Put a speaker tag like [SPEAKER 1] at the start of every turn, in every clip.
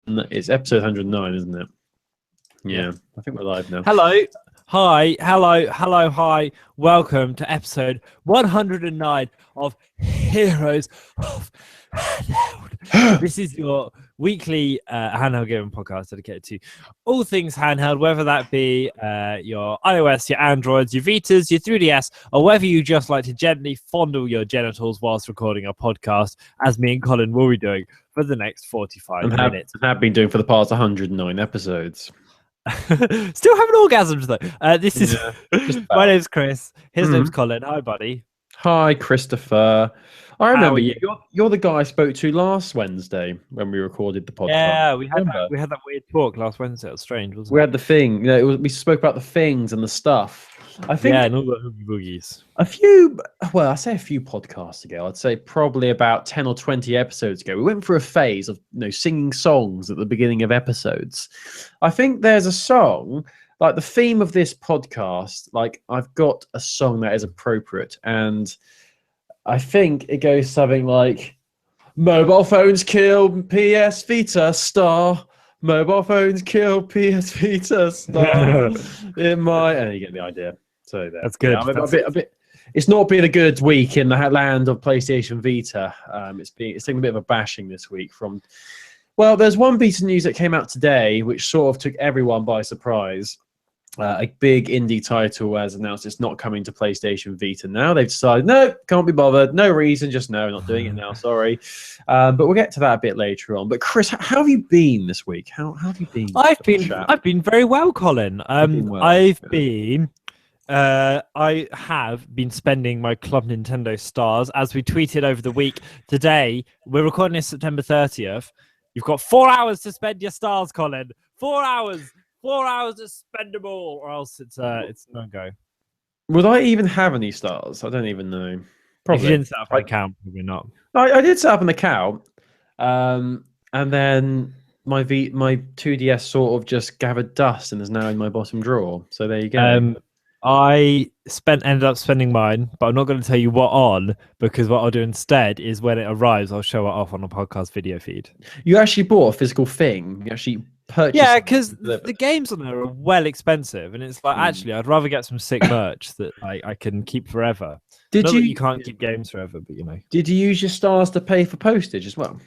[SPEAKER 1] It's episode 109, isn't it? Yeah, I think we're live now.
[SPEAKER 2] Hello. Hi. Hello. Hello. Hi. Welcome to episode 109 of Heroes of Handheld. This is your weekly handheld gaming podcast dedicated to all things handheld, whether that be your iOS, your Androids, your Vitas, your 3DS, or whether you just like to gently fondle your genitals whilst recording a podcast, as me and Colin will be doing for the next 45 minutes.
[SPEAKER 1] And have been doing for the past 109 episodes.
[SPEAKER 2] Still having orgasms though. This is my name's Chris. His name's Colin. Hi, buddy.
[SPEAKER 1] Hi, Christopher. I remember you. You're the guy I spoke to last Wednesday when we recorded the podcast.
[SPEAKER 2] Yeah, we had that weird talk last Wednesday. It was strange, wasn't it?
[SPEAKER 1] We had the thing. We spoke about the things and the stuff. I think
[SPEAKER 2] and all the hoogie boogies.
[SPEAKER 1] I say a few podcasts ago. I'd say probably about 10 or 20 episodes ago. We went through a phase of singing songs at the beginning of episodes. I think there's a song, like the theme of this podcast, like I've got a song that is appropriate, and I think it goes something like, mobile phones kill PS Vita star. Mobile phones kill PS Vita star. And you get the idea. So
[SPEAKER 2] that's good.
[SPEAKER 1] Yeah, a bit. It's not been a good week in the land of PlayStation Vita. It's taking a bit of a bashing this week from. Well, there's one piece of news that came out today which sort of took everyone by surprise. A big indie title has announced it's not coming to PlayStation Vita now. They've decided, no, can't be bothered. No reason, just no, not doing it now. Sorry. But we'll get to that a bit later on. But Chris, how have you been this week? How have you been?
[SPEAKER 2] I've been very well, Colin. I have been spending my Club Nintendo stars, as we tweeted over the week. Today, we're recording this September 30th. You've got 4 hours to spend your stars, Colin. 4 hours. 4 hours to spend them all, or else it's no go.
[SPEAKER 1] Would I even have any stars? I don't even know. Probably.
[SPEAKER 2] If you didn't set up an account, probably not.
[SPEAKER 1] I did set up an account, and then my 2DS sort of just gathered dust and is now in my bottom drawer. So there you go.
[SPEAKER 2] I ended up spending mine, but I'm not going to tell you what on, because what I'll do instead is when it arrives, I'll show it off on a podcast video feed.
[SPEAKER 1] You actually bought a physical thing. You actually purchased.
[SPEAKER 2] Yeah, because the games on there are well expensive, and it's like actually I'd rather get some sick merch that I can keep forever. You can't keep games forever, but Did you use your stars to pay for postage as well?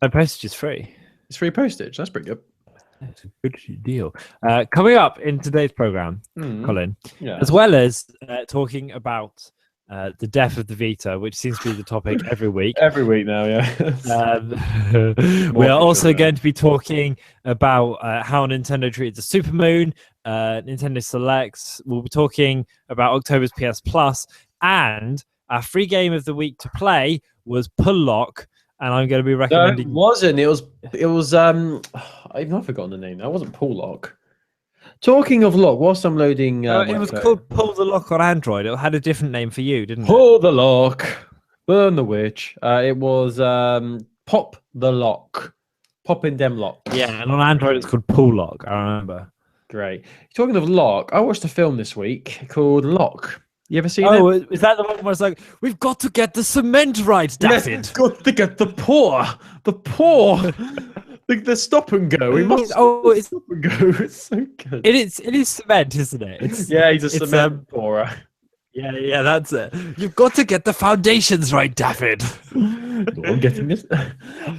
[SPEAKER 2] My postage is free.
[SPEAKER 1] It's free postage. That's pretty good.
[SPEAKER 2] It's a good deal. Coming up in today's program, Colin, as well as talking about the death of the Vita, which seems to be the topic every week.
[SPEAKER 1] Every week now, yeah.
[SPEAKER 2] We are also going to be talking about how Nintendo treated the Supermoon, Nintendo Selects. We'll be talking about October's PS Plus, and our free game of the week to play was Pull Lock. And I'm going to be recommending.
[SPEAKER 1] No, it was. I've forgotten the name. That wasn't Pull Lock. Talking of lock, whilst I'm loading,
[SPEAKER 2] it was called Pull the Lock on Android. It had a different name for you, didn't it?
[SPEAKER 1] Pull the Lock, Burn the Witch. It was Pop the Lock, Pop in Dem Lock.
[SPEAKER 2] Yeah, and on Android it's called Pull Lock. I remember.
[SPEAKER 1] Great. Talking of lock, I watched a film this week called Lock. You ever seen it?
[SPEAKER 2] Oh, is that the one where it's like, we've got to get the cement right, David?
[SPEAKER 1] Yes, got to get the pour. The stop and go.
[SPEAKER 2] It's
[SPEAKER 1] stop and go. It's so good.
[SPEAKER 2] It is cement, isn't it?
[SPEAKER 1] He's a cement pourer.
[SPEAKER 2] Yeah, that's it. You've got to get the foundations right, David.
[SPEAKER 1] I'm getting this.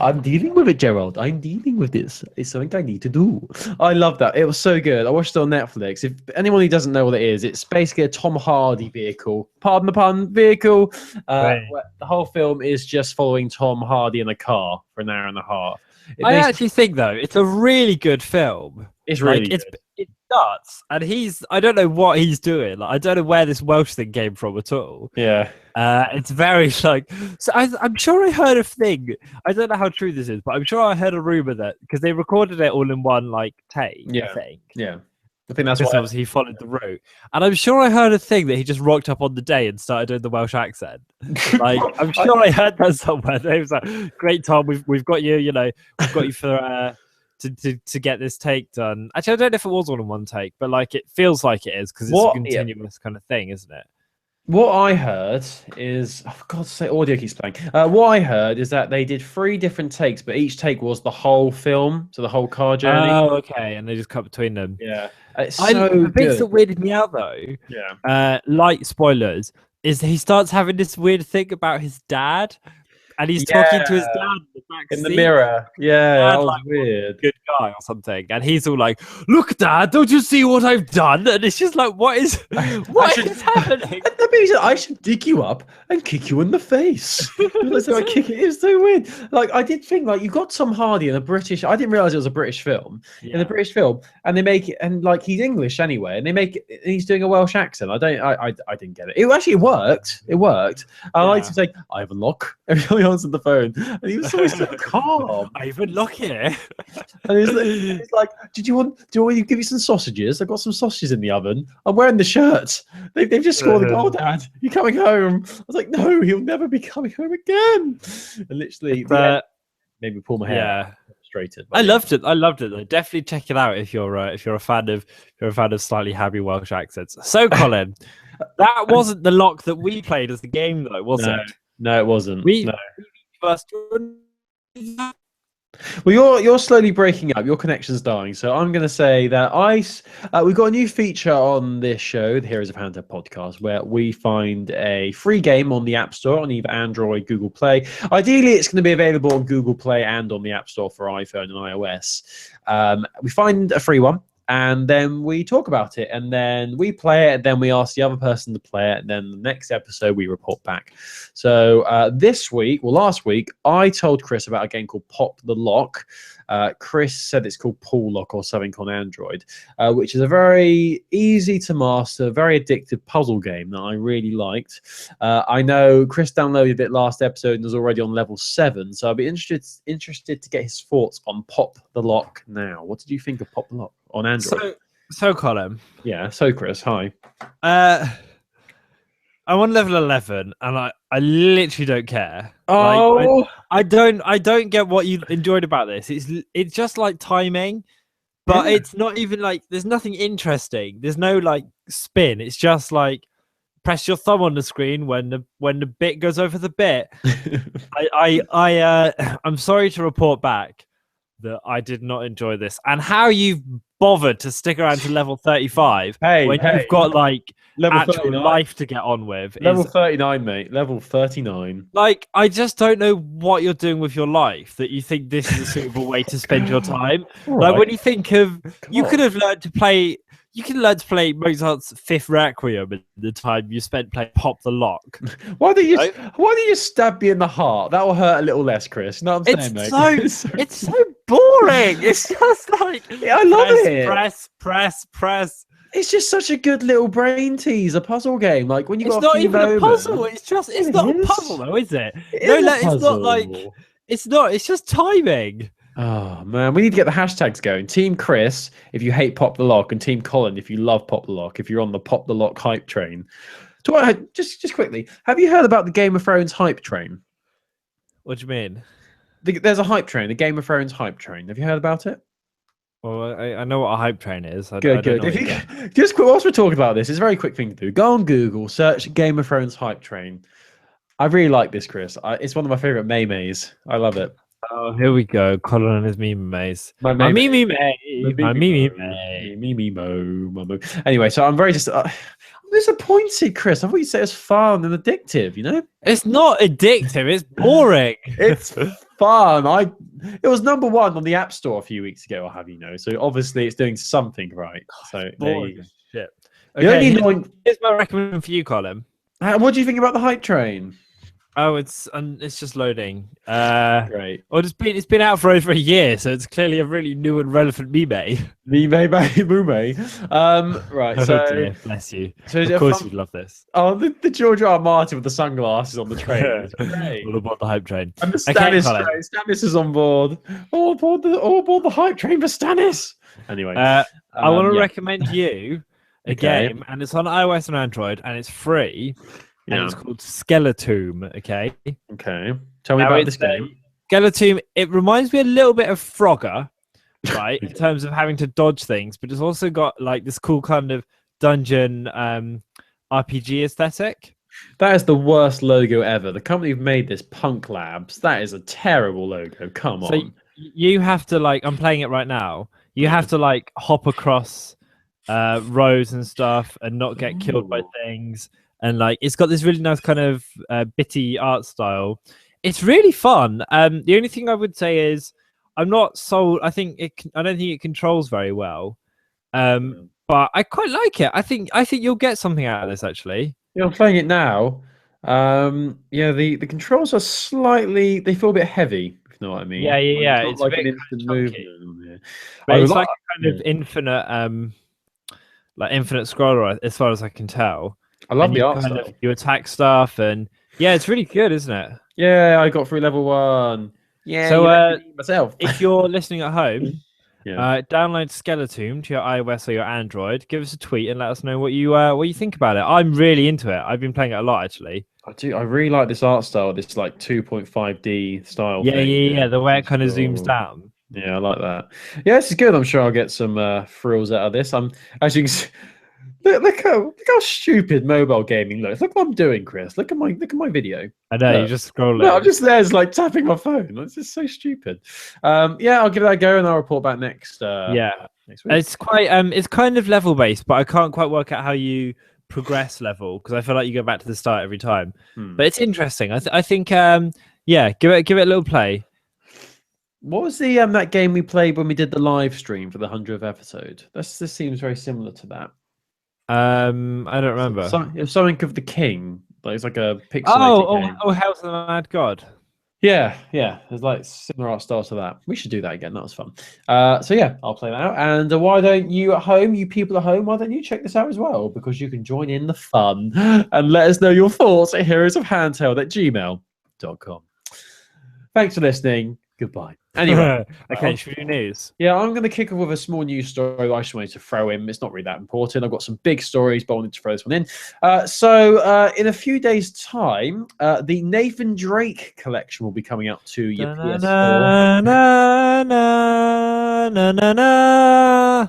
[SPEAKER 1] I'm dealing with it, Gerald. I'm dealing with this. It's something I need to do. I love that. It was so good. I watched it on Netflix. If anyone who doesn't know what it is, it's basically a Tom Hardy vehicle. Pardon the pun, vehicle. The whole film is just following Tom Hardy in a car for an hour and a half.
[SPEAKER 2] I actually think, though, it's a really good film.
[SPEAKER 1] It's really good.
[SPEAKER 2] It's nuts, and I don't know what he's doing. Like, I don't know where this Welsh thing came from at all.
[SPEAKER 1] Yeah.
[SPEAKER 2] It's very so I'm sure I heard a thing. I don't know how true this is, but I'm sure I heard a rumor that because they recorded it all in one take.
[SPEAKER 1] Yeah.
[SPEAKER 2] I think.
[SPEAKER 1] Yeah. I think that's
[SPEAKER 2] what obviously he followed the route. And I'm sure I heard a thing that he just rocked up on the day and started doing the Welsh accent. Like, I'm sure I heard that somewhere. They was like, great, Tom, we've got you, we've got you for to get this take done. Actually, I don't know if it was all in one take, but like it feels like it is because it's a continuous kind of thing, isn't it?
[SPEAKER 1] What I heard is, oh, for God's sake, audio keeps playing. What I heard is that they did 3 different takes, but each take was the whole film, so the whole car journey.
[SPEAKER 2] Oh, okay, and they just cut between them.
[SPEAKER 1] Yeah, it's so
[SPEAKER 2] The bits that
[SPEAKER 1] good.
[SPEAKER 2] weirded me out though, light spoilers, is he starts having this weird thing about his dad, and he's talking to his dad in the back
[SPEAKER 1] in the
[SPEAKER 2] seat.
[SPEAKER 1] mirror. Yeah,
[SPEAKER 2] Dad,
[SPEAKER 1] that was
[SPEAKER 2] like,
[SPEAKER 1] weird.
[SPEAKER 2] Good guy or something, and he's all like, "Look, Dad, don't you see what I've done?" And it's just like, what is happening?
[SPEAKER 1] I should dig you up and kick you in the face. It was so weird. Like I did think, like you got Tom Hardy in a British. I didn't realize it was a British film.
[SPEAKER 2] Yeah.
[SPEAKER 1] In a British film, and they make it, and like he's English anyway, and they make it, and he's doing a Welsh accent. I didn't get it. It actually worked. It worked. I liked him saying, "Ivan Lock" every time he answered the phone, and he was always so calm.
[SPEAKER 2] Ivan Lock here.
[SPEAKER 1] And he's like, do you want me to give you some sausages? I've got some sausages in the oven. I'm wearing the shirt. They've just scored a goal, Dad. You're coming home. I was like, no, he'll never be coming home again. And literally, made me pull my hair out. Frustrated.
[SPEAKER 2] I loved it. Though. Definitely check it out if you're a fan of slightly heavy Welsh accents. So, Colin, that wasn't the lock that we played as the game, though, was it?
[SPEAKER 1] No, it wasn't.
[SPEAKER 2] We first.
[SPEAKER 1] Well, you're slowly breaking up. Your connection's dying. So I'm going to say that we've got a new feature on this show, the Heroes of Handheld podcast, where we find a free game on the App Store on either Android, Google Play. Ideally, it's going to be available on Google Play and on the App Store for iPhone and iOS. We find a free one, and then we talk about it, and then we play it, and then we ask the other person to play it, and then the next episode we report back. So last week, I told Chris about a game called Pop the Lock. Chris said it's called Pool Lock or something on Android, which is a very easy to master, very addictive puzzle game that I really liked. I know Chris downloaded it last episode and is already on level 7, so I'd be interested to get his thoughts on Pop the Lock now. What did you think of Pop the Lock on Android?
[SPEAKER 2] So Colin.
[SPEAKER 1] Yeah, so Chris, hi.
[SPEAKER 2] I'm on level 11, and I literally don't care.
[SPEAKER 1] Oh,
[SPEAKER 2] I don't get what you enjoyed about this. It's just like timing, but it's not even like there's nothing interesting. There's no like spin. It's just like press your thumb on the screen when the bit goes over the bit. I'm sorry to report back that I did not enjoy this, and how you've bothered to stick around to level 35 when you've got like level actual 39. Life to get on with.
[SPEAKER 1] Level 39, mate. Level 39.
[SPEAKER 2] Like, I just don't know what you're doing with your life that you think this is a suitable way to spend your time. Like, when you think of, you could learn to play Mozart's Fifth Requiem in the time you spent playing Pop the Lock.
[SPEAKER 1] Why don't you stab me in the heart? That will hurt a little less, Chris. You know what I'm saying, mate?
[SPEAKER 2] It's so boring. It's just like
[SPEAKER 1] I love it.
[SPEAKER 2] Press.
[SPEAKER 1] It's just such a good little brain teaser puzzle game. Like when you got
[SPEAKER 2] not even a puzzle. It's not a puzzle though, is it? It's not like it's not. It's just timing.
[SPEAKER 1] Oh man, we need to get the hashtags going. Team Chris, if you hate Pop the Lock, and Team Colin, if you love Pop the Lock, if you're on the Pop the Lock hype train. Just quickly, have you heard about the Game of Thrones hype train?
[SPEAKER 2] What do you mean?
[SPEAKER 1] There's a hype train, the Game of Thrones hype train. Have you heard about it?
[SPEAKER 2] Well, I know what a hype train is.
[SPEAKER 1] Good. Just quick, whilst we're talking about this, it's a very quick thing to do. Go on Google, search Game of Thrones hype train. I really like this, Chris. It's one of my favorite memes. I love it.
[SPEAKER 2] Oh, here we go. Colin and his meme maze. My meme maze.
[SPEAKER 1] Anyway, so I'm very I'm disappointed, Chris. I thought you'd say it's fun and addictive, you know?
[SPEAKER 2] It's not addictive. It's boring.
[SPEAKER 1] It's fun. It was number 1 on the App Store a few weeks ago, I'll have you know. So obviously it's doing something right. So
[SPEAKER 2] boring shit. Okay, here's my recommendation for you, Colin.
[SPEAKER 1] What do you think about the hype train?
[SPEAKER 2] Oh, it's just loading.
[SPEAKER 1] Great.
[SPEAKER 2] Well, it's been out for over a year, so it's clearly a really new and relevant meme.
[SPEAKER 1] Right.
[SPEAKER 2] Oh,
[SPEAKER 1] so
[SPEAKER 2] dear, bless you.
[SPEAKER 1] So
[SPEAKER 2] of course, you'd love this.
[SPEAKER 1] Oh, the George R. R. Martin with the sunglasses on the train.
[SPEAKER 2] All aboard the hype train.
[SPEAKER 1] And the Stannis train. Stannis is on board. All aboard the hype train for Stannis. Anyway,
[SPEAKER 2] I want to recommend you a game, and it's on iOS and Android, and it's free. And it's called Skeletomb, okay?
[SPEAKER 1] Okay. Tell me about this game.
[SPEAKER 2] Skeletomb, it reminds me a little bit of Frogger, right? In terms of having to dodge things, but it's also got like this cool kind of dungeon RPG aesthetic.
[SPEAKER 1] That is the worst logo ever. The company who made this, Punk Labs, that is a terrible logo. Come
[SPEAKER 2] So
[SPEAKER 1] on.
[SPEAKER 2] you have to like, I'm playing it right now. You
[SPEAKER 1] Yeah.
[SPEAKER 2] have to like hop across rows and stuff and not get killed by
[SPEAKER 1] Ooh.
[SPEAKER 2] things. And like, it's got this really nice kind of bitty art style. It's really fun. The only thing I would say is I'm not sold. I think I don't think it controls very well.
[SPEAKER 1] Yeah.
[SPEAKER 2] But I quite like it. I think you'll get something out of this actually.
[SPEAKER 1] Yeah, I'm playing it now. Yeah, the controls are slightly, they feel a bit heavy, if you know what I
[SPEAKER 2] Yeah,
[SPEAKER 1] mean.
[SPEAKER 2] yeah,
[SPEAKER 1] Like,
[SPEAKER 2] yeah.
[SPEAKER 1] it's not
[SPEAKER 2] It's a
[SPEAKER 1] like
[SPEAKER 2] bit
[SPEAKER 1] an
[SPEAKER 2] kind
[SPEAKER 1] instant
[SPEAKER 2] of chunky,
[SPEAKER 1] movement on here.
[SPEAKER 2] but
[SPEAKER 1] I would
[SPEAKER 2] it's
[SPEAKER 1] like,
[SPEAKER 2] like a kind
[SPEAKER 1] yeah.
[SPEAKER 2] of infinite like infinite scroller as far as I can tell.
[SPEAKER 1] I love
[SPEAKER 2] And
[SPEAKER 1] the
[SPEAKER 2] you
[SPEAKER 1] art
[SPEAKER 2] kind of
[SPEAKER 1] style.
[SPEAKER 2] you attack stuff and yeah, it's really good, isn't it?
[SPEAKER 1] Yeah, I got through level 1. Yeah,
[SPEAKER 2] So
[SPEAKER 1] you let me be myself.
[SPEAKER 2] if you're listening at home,
[SPEAKER 1] Yeah,
[SPEAKER 2] download Skeleton to your iOS or your Android. Give us a tweet and let us know what you think about it. I'm really into it. I've been playing it a lot actually.
[SPEAKER 1] I do. I really like this art style, this like 2.5D style
[SPEAKER 2] Yeah,
[SPEAKER 1] thing.
[SPEAKER 2] yeah,
[SPEAKER 1] Yeah,
[SPEAKER 2] yeah. The way it
[SPEAKER 1] it's
[SPEAKER 2] kind of zooms
[SPEAKER 1] cool.
[SPEAKER 2] down.
[SPEAKER 1] Yeah, I like that. Yeah, this is good. I'm sure I'll get some thrills out of this. I'm as you can see, look how stupid mobile gaming looks. Look what I'm doing, Chris. Look at my video.
[SPEAKER 2] I know you're
[SPEAKER 1] Look.
[SPEAKER 2] just
[SPEAKER 1] No, I'm
[SPEAKER 2] scrolling.
[SPEAKER 1] just there, like tapping my phone. It's just so stupid. Yeah, I'll give that a go and I'll report back
[SPEAKER 2] Yeah,
[SPEAKER 1] next week.
[SPEAKER 2] it's kind of level based, but I can't quite work out how you progress level because I feel like you go back to the start every time.
[SPEAKER 1] Hmm.
[SPEAKER 2] But it's interesting. I think yeah, give it a little play.
[SPEAKER 1] What was the that game we played when we did the live stream for the 100th episode? This seems very similar to that.
[SPEAKER 2] I don't remember.
[SPEAKER 1] It was something of the King. Like it's like a
[SPEAKER 2] Oh,
[SPEAKER 1] pixelated
[SPEAKER 2] oh,
[SPEAKER 1] game.
[SPEAKER 2] oh, how's the mad god?
[SPEAKER 1] Yeah, yeah. There's like similar art style to that. We should do that again. That was fun. So yeah, I'll play that out. And why don't you at home, you people at home, why don't you check this out as well? Because you can join in the fun and let us know your thoughts at heroesofhandheld@gmail.com. Thanks for listening. Goodbye. Anyway,
[SPEAKER 2] Okay, should we do news?
[SPEAKER 1] yeah, I'm going to kick off with a small news story that I just wanted to throw in. It's not really that important. I've got some big stories, but I wanted to throw this one in. In a few days' time, the Nathan Drake collection will be coming out to your PS4.
[SPEAKER 2] Na, na, na, na, na.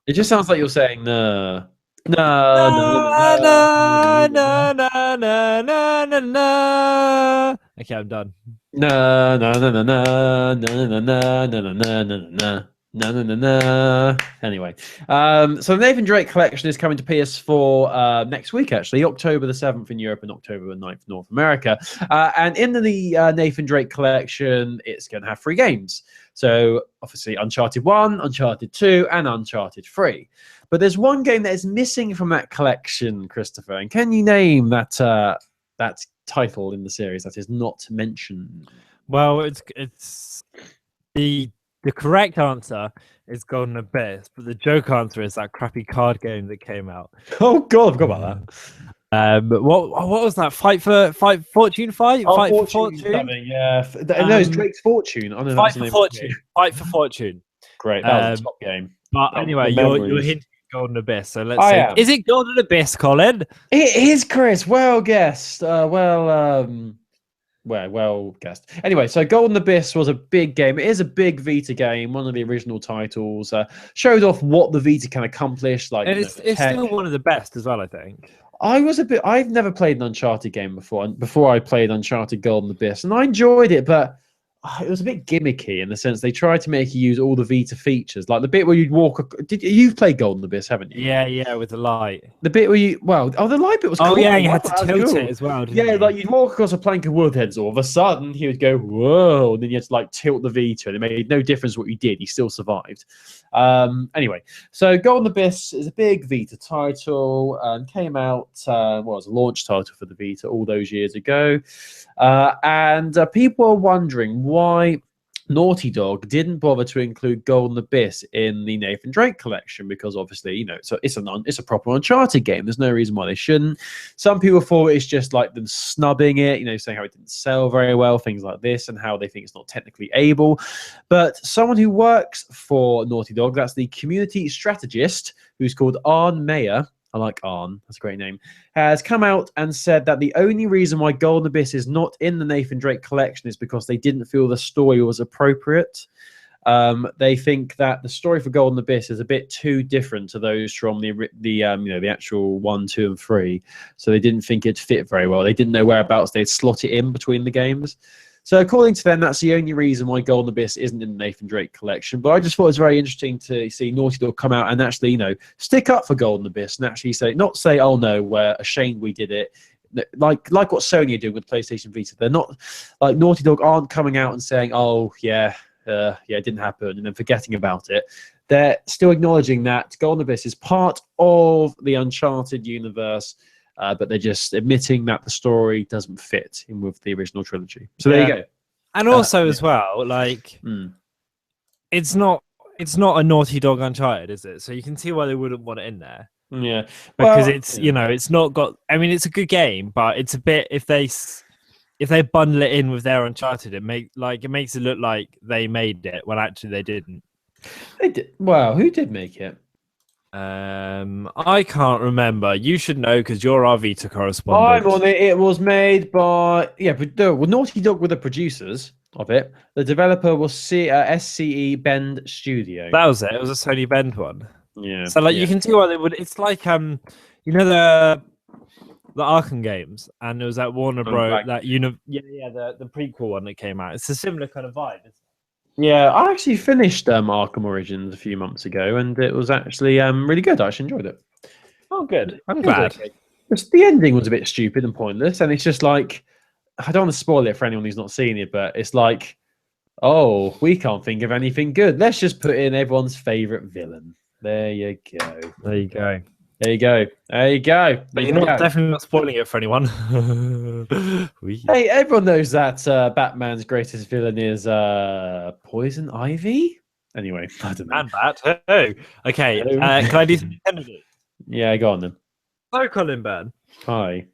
[SPEAKER 1] It just sounds like you're saying, nah.
[SPEAKER 2] Na,
[SPEAKER 1] No, no, no,
[SPEAKER 2] na,
[SPEAKER 1] no,
[SPEAKER 2] na, na, na, na, na, na. Okay, I'm done.
[SPEAKER 1] no, no, no, no, no, no, no, no, no, no, no, no, no. No, no, no, no. Anyway, so the Nathan Drake collection is coming to PS4 next week, actually, October the 7th in Europe and October the 9th in North America. And in the Nathan Drake collection, it's going to have 3 games. So, obviously, Uncharted 1, Uncharted 2, and Uncharted 3. But there's one game that is missing from that collection, Christopher. And can you name that that title in the series that is not mentioned?
[SPEAKER 2] Well, it's the correct answer is Golden Abyss, but the joke answer is that crappy card game that came out.
[SPEAKER 1] Oh God, I forgot about that.
[SPEAKER 2] What was that? Fight for Fortune? Fight for Fortune?
[SPEAKER 1] Yeah. No, it's Drake's Fortune. I know
[SPEAKER 2] Fight
[SPEAKER 1] that's the
[SPEAKER 2] for
[SPEAKER 1] name
[SPEAKER 2] Fortune. Fight for Fortune.
[SPEAKER 1] Great, that was a top game.
[SPEAKER 2] But anyway, you're hinting at Golden Abyss, so let's see. Is it Golden Abyss, Colin?
[SPEAKER 1] It is, Chris. Well guessed. Well guessed. Anyway, so Golden Abyss was a big game. It is a big Vita game, one of the original titles. Showed off what the Vita can accomplish. Like,
[SPEAKER 2] and it's still one of the best as well, I think.
[SPEAKER 1] I've never played an Uncharted game before I played Uncharted Golden Abyss, and I enjoyed it, but it was a bit gimmicky in the sense they tried to make you use all the Vita features, like the bit where you'd walk. You've played Golden Abyss, haven't you?
[SPEAKER 2] Yeah, with the light.
[SPEAKER 1] The bit where the light bit was cool.
[SPEAKER 2] Oh yeah, you had to tilt it as well.
[SPEAKER 1] Yeah, like you'd walk across a plank of wood heads, all of a sudden he would go whoa, and then you had to like tilt the Vita, and it made no difference what you did. He still survived. Anyway, so Golden Abyss is a big Vita title and came out. Was a launch title for the Vita all those years ago, and people are wondering why Naughty Dog didn't bother to include Golden Abyss in the Nathan Drake collection, because obviously, it's a proper Uncharted game. There's no reason why they shouldn't. Some people thought it's just like them snubbing it, saying how it didn't sell very well, things like this, and how they think it's not technically able. But someone who works for Naughty Dog, that's the community strategist, who's called Arne Meyer. I like Arne, that's a great name, has come out and said that the only reason why Golden Abyss is not in the Nathan Drake collection is because they didn't feel the story was appropriate. They think that the story for Golden Abyss is a bit too different to those from the actual 1, 2, and 3. So they didn't think it fit very well. They didn't know whereabouts they'd slot it in between the games. So according to them, that's the only reason why Golden Abyss isn't in the Nathan Drake collection. But I just thought it was very interesting to see Naughty Dog come out and actually, stick up for Golden Abyss and actually not say, oh no, we're ashamed we did it. Like what Sony are doing with PlayStation Vita. They're not like Naughty Dog aren't coming out and saying, oh yeah, it didn't happen, and then forgetting about it. They're still acknowledging that Golden Abyss is part of the Uncharted universe. But they're just admitting that the story doesn't fit in with the original trilogy. So there you go.
[SPEAKER 2] And also as well, it's not a Naughty Dog Uncharted, is it? So you can see why they wouldn't want it in there.
[SPEAKER 1] Yeah,
[SPEAKER 2] because it's not got. I mean, it's a good game, but it's a bit if they bundle it in with their Uncharted, it makes it look like they made it when actually they didn't.
[SPEAKER 1] They did. Wow, who did make it?
[SPEAKER 2] I can't remember. You should know because you're our Vita correspondent.
[SPEAKER 1] I'm on it. It was made by Naughty Dog were the producers of it. The developer was SCE Bend Studio.
[SPEAKER 2] That was it. It was a Sony Bend one.
[SPEAKER 1] Yeah.
[SPEAKER 2] So you can see why they would. It's like the Arkham games, and it was that Warner Bros. The prequel one that came out. It's a similar kind of vibe.
[SPEAKER 1] Yeah, I actually finished Arkham Origins a few months ago, and it was actually really good. I actually enjoyed it.
[SPEAKER 2] Oh, good. I'm glad.
[SPEAKER 1] Okay. The ending was a bit stupid and pointless, and it's just like, I don't want to spoil it for anyone who's not seen it, but it's like, oh, we can't think of anything good. Let's just put in everyone's favourite villain. There you go.
[SPEAKER 2] There you go.
[SPEAKER 1] There you go. There you go.
[SPEAKER 2] But you're definitely not spoiling it for anyone.
[SPEAKER 1] Hey, everyone knows that Batman's greatest villain is Poison Ivy. Anyway, I don't know.
[SPEAKER 2] And that. Oh, okay. Can I do some Nintendo?
[SPEAKER 1] Yeah, go on then.
[SPEAKER 2] Hello, Colin Byrne.
[SPEAKER 1] Hi.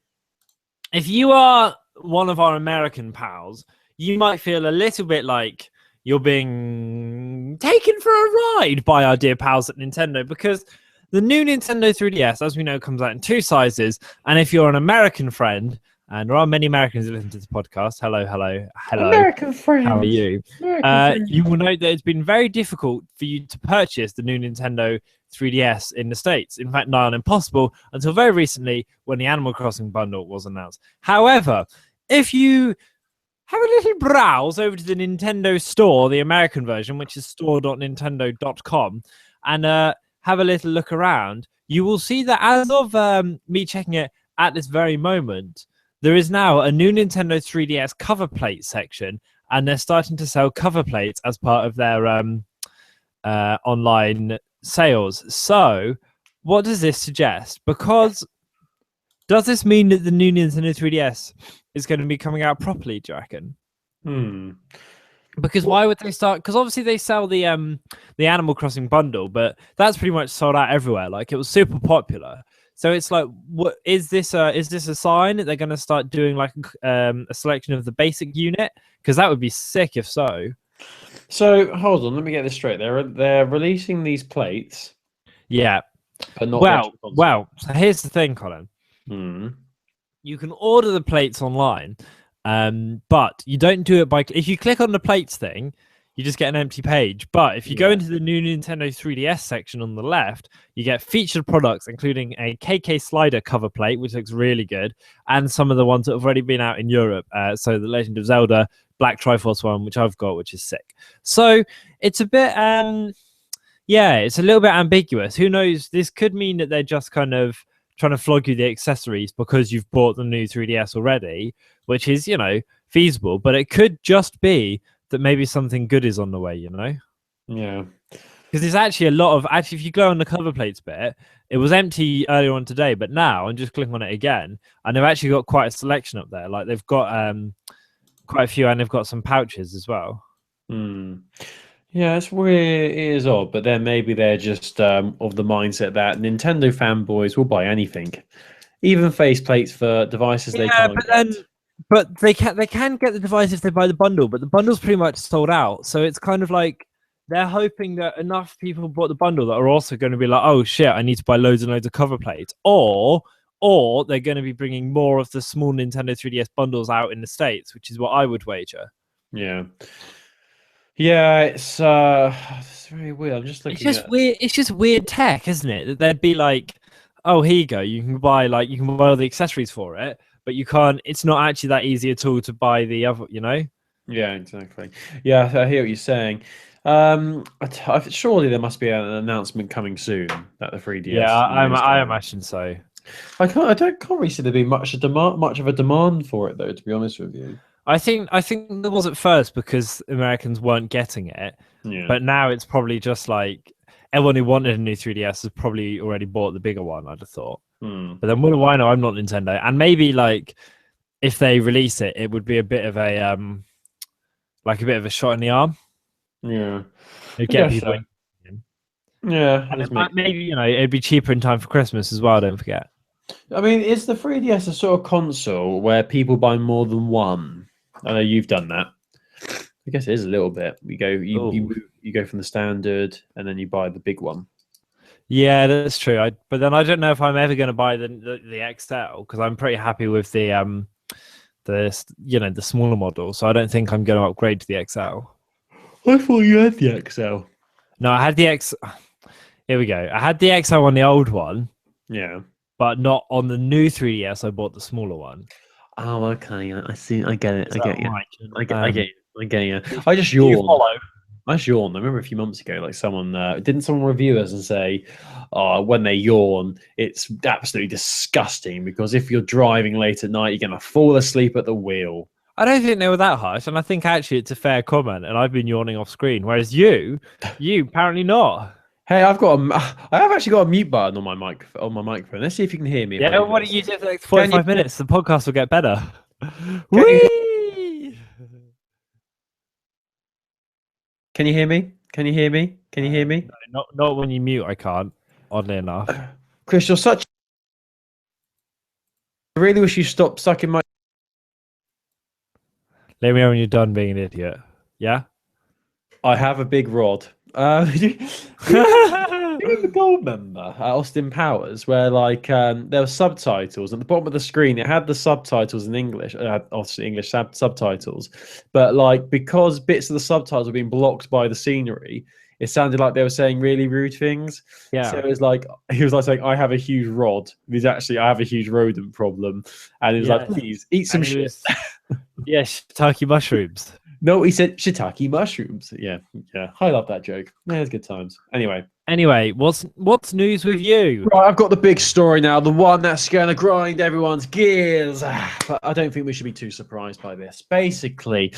[SPEAKER 2] If you are one of our American pals, you might feel a little bit like you're being taken for a ride by our dear pals at Nintendo because the new Nintendo 3DS, as we know, comes out in 2 sizes. And if you're an American friend, and there are many Americans who listen to this podcast, hello.
[SPEAKER 1] American friend.
[SPEAKER 2] How are you? You will note that it's been very difficult for you to purchase the new Nintendo 3DS in the States. In fact, nigh on impossible until very recently when the Animal Crossing bundle was announced. However, if you have a little browse over to the Nintendo store, the American version, which is store.nintendo.com, and have a little look around, you will see that as of me checking it at this very moment, there is now a new Nintendo 3DS cover plate section, and they're starting to sell cover plates as part of their online sales. So what does this suggest? Because does this mean that the new Nintendo 3DS is going to be coming out properly, do you reckon? Because why would they start? Because obviously they sell the Animal Crossing bundle, but that's pretty much sold out everywhere. Like it was super popular. So it's like, what is this? Is this a sign that they're going to start doing like a selection of the basic unit? Because that would be sick if so.
[SPEAKER 1] So hold on, let me get this straight. They're releasing these plates.
[SPEAKER 2] Yeah.
[SPEAKER 1] But not
[SPEAKER 2] well. So here's the thing, Colin. You can order the plates online. But you don't do it by if you click on the plates thing, you just get an empty page. But if you go into the new Nintendo 3DS section on the left, you get featured products, including a KK Slider cover plate, which looks really good, and some of the ones that have already been out in Europe. So the Legend of Zelda Black Triforce one, which I've got, which is sick. So it's a bit, it's a little bit ambiguous. Who knows? This could mean that they're just kind of trying to flog you the accessories because you've bought the new 3DS already, which is, feasible. But it could just be that maybe something good is on the way,
[SPEAKER 1] Yeah.
[SPEAKER 2] Because there's actually a lot of... Actually, if you go on the cover plates bit, it was empty earlier on today, but now I'm just clicking on it again, and they've actually got quite a selection up there. Like, they've got quite a few, and they've got some pouches as well.
[SPEAKER 1] Yeah, it's weird. It is odd, but then maybe they're just of the mindset that Nintendo fanboys will buy anything, even faceplates for devices they can't get.
[SPEAKER 2] But they can get the device if they buy the bundle, but the bundle's pretty much sold out. So it's kind of like they're hoping that enough people bought the bundle that are also going to be like, oh shit, I need to buy loads and loads of cover plates, or they're going to be bringing more of the small Nintendo 3DS bundles out in the States, which is what I would wager.
[SPEAKER 1] Yeah. Yeah, it's very weird. I'm just
[SPEAKER 2] It's
[SPEAKER 1] looking
[SPEAKER 2] just
[SPEAKER 1] at.
[SPEAKER 2] weird. It's just weird tech, isn't it? That they'd be like, "Oh, here you go. You can buy all the accessories for it, but you can't. It's not actually that easy at all to buy the other. You know?
[SPEAKER 1] Yeah, exactly. Yeah, I hear what you're saying. Surely there must be an announcement coming soon that the
[SPEAKER 2] Yeah,
[SPEAKER 1] 3DS is
[SPEAKER 2] I
[SPEAKER 1] going.
[SPEAKER 2] imagine so.
[SPEAKER 1] Can't really see there being much of a demand for it though. To be honest with you.
[SPEAKER 2] I think there was at first because Americans weren't getting it,
[SPEAKER 1] Yeah.
[SPEAKER 2] but now it's probably just like everyone who wanted a new 3DS has probably already bought the bigger one. I'd have thought.
[SPEAKER 1] Hmm.
[SPEAKER 2] But then what do I know? I'm not Nintendo, and maybe like if they release it, it would be a bit of a like a bit of a shot in the arm.
[SPEAKER 1] Yeah.
[SPEAKER 2] It'd
[SPEAKER 1] I
[SPEAKER 2] get
[SPEAKER 1] guess
[SPEAKER 2] people
[SPEAKER 1] so.
[SPEAKER 2] in.
[SPEAKER 1] Yeah,
[SPEAKER 2] And
[SPEAKER 1] let's
[SPEAKER 2] it
[SPEAKER 1] make.
[SPEAKER 2] might maybe, it'd be cheaper in time for Christmas as well, don't forget.
[SPEAKER 1] I mean, is the 3DS a sort of console where people buy more than one? I know you've done that. I guess it is a little bit.
[SPEAKER 2] Oh.
[SPEAKER 1] You go from the standard and then you buy the big one.
[SPEAKER 2] Yeah, that's true. But then I don't know if I'm ever going to buy the XL because I'm pretty happy with the smaller model. So I don't think I'm going to upgrade to the XL.
[SPEAKER 1] I thought you had the XL.
[SPEAKER 2] No, I had the X. Here we go. I had the XL on the old one,
[SPEAKER 1] Yeah.
[SPEAKER 2] but not on the new 3DS. I bought the smaller one.
[SPEAKER 1] Oh, okay. I see. I get it.
[SPEAKER 2] Is
[SPEAKER 1] I
[SPEAKER 2] that
[SPEAKER 1] get you.
[SPEAKER 2] right?
[SPEAKER 1] I get you. I get you.
[SPEAKER 2] Do
[SPEAKER 1] I just
[SPEAKER 2] you
[SPEAKER 1] yawned.
[SPEAKER 2] follow?
[SPEAKER 1] I just yawned. I remember a few months ago, like someone review us and say, "Oh, when they yawn, it's absolutely disgusting because if you're driving late at night, you're gonna fall asleep at the wheel."
[SPEAKER 2] I don't think they were that harsh, and I think actually it's a fair comment. And I've been yawning off screen, whereas you apparently not.
[SPEAKER 1] Hey, I have actually got a mute button on my microphone. Let's see if you can hear me if I
[SPEAKER 2] Yeah,
[SPEAKER 1] do
[SPEAKER 2] why don't
[SPEAKER 1] this.
[SPEAKER 2] you do it for like
[SPEAKER 1] Can you
[SPEAKER 2] 45 minutes? The podcast will get better.
[SPEAKER 1] can you
[SPEAKER 2] Whee!
[SPEAKER 1] can you hear me? Can you hear me? Can you hear me?
[SPEAKER 2] No, not when you mute. I can't. Oddly enough.
[SPEAKER 1] Chris, you're such. I really wish you stopped sucking my.
[SPEAKER 2] Let me know when you're done being an idiot. Yeah.
[SPEAKER 1] I have a big rod. You know the gold member at Austin Powers, where there were subtitles at the bottom of the screen. It had the subtitles in English, obviously English subtitles, but like because bits of the subtitles were being blocked by the scenery, it sounded like they were saying really rude things. So
[SPEAKER 2] Yeah.
[SPEAKER 1] it was like he was like saying, "I have a huge rod." He's actually, "I have a huge rodent problem," and he was like,
[SPEAKER 2] Yeah.
[SPEAKER 1] "Please eat some
[SPEAKER 2] And he
[SPEAKER 1] shit."
[SPEAKER 2] was, yeah, shiitake mushrooms.
[SPEAKER 1] No, he said shiitake mushrooms. Yeah, yeah. I love that joke. Yeah, it's good times.
[SPEAKER 2] Anyway, what's news with you?
[SPEAKER 1] Right, I've got the big story now, the one that's going to grind everyone's gears. But I don't think we should be too surprised by this. Basically,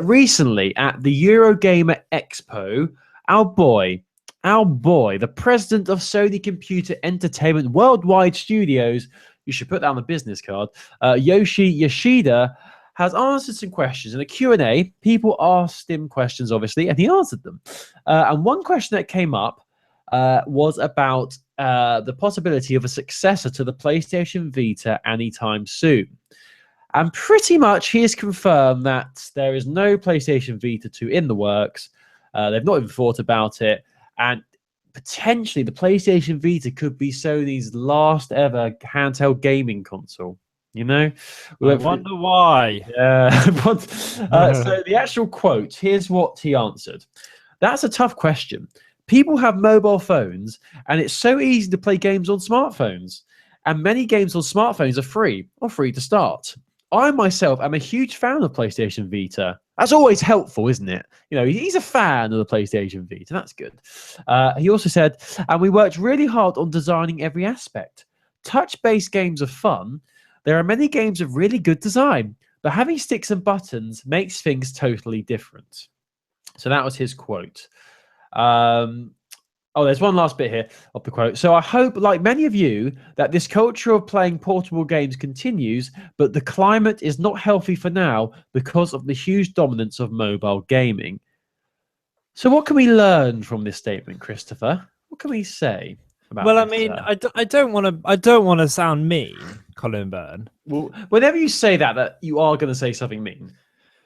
[SPEAKER 1] recently at the Eurogamer Expo, our boy, the president of Sony Computer Entertainment Worldwide Studios, you should put that on the business card, Yoshi Yoshida, has answered some questions in a Q&A. People asked him questions, obviously, and he answered them. And one question that came up was about the possibility of a successor to the PlayStation Vita anytime soon. And pretty much he has confirmed that there is no PlayStation Vita 2 in the works. They've not even thought about it. And potentially the PlayStation Vita could be Sony's last ever handheld gaming console. You know,
[SPEAKER 2] I wonder why.
[SPEAKER 1] yeah. So the actual quote, here's what he answered. That's a tough question. People have mobile phones, and it's so easy to play games on smartphones. And many games on smartphones are free or free to start. I myself am a huge fan of PlayStation Vita. That's always helpful, isn't it? You know, he's a fan of the PlayStation Vita. That's good. He also said, and we worked really hard on designing every aspect. Touch-based games are fun. There are many games of really good design, but having sticks and buttons makes things totally different. So that was his quote. There's one last bit here of the quote. So I hope, like many of you, that this culture of playing portable games continues, but the climate is not healthy for now because of the huge dominance of mobile gaming. So what can we learn from this statement, Christopher? What can we say about
[SPEAKER 2] Well, I
[SPEAKER 1] this?
[SPEAKER 2] mean, I don't want to sound mean, Colin Byrne.
[SPEAKER 1] Well, whenever you say that you are going to say something mean.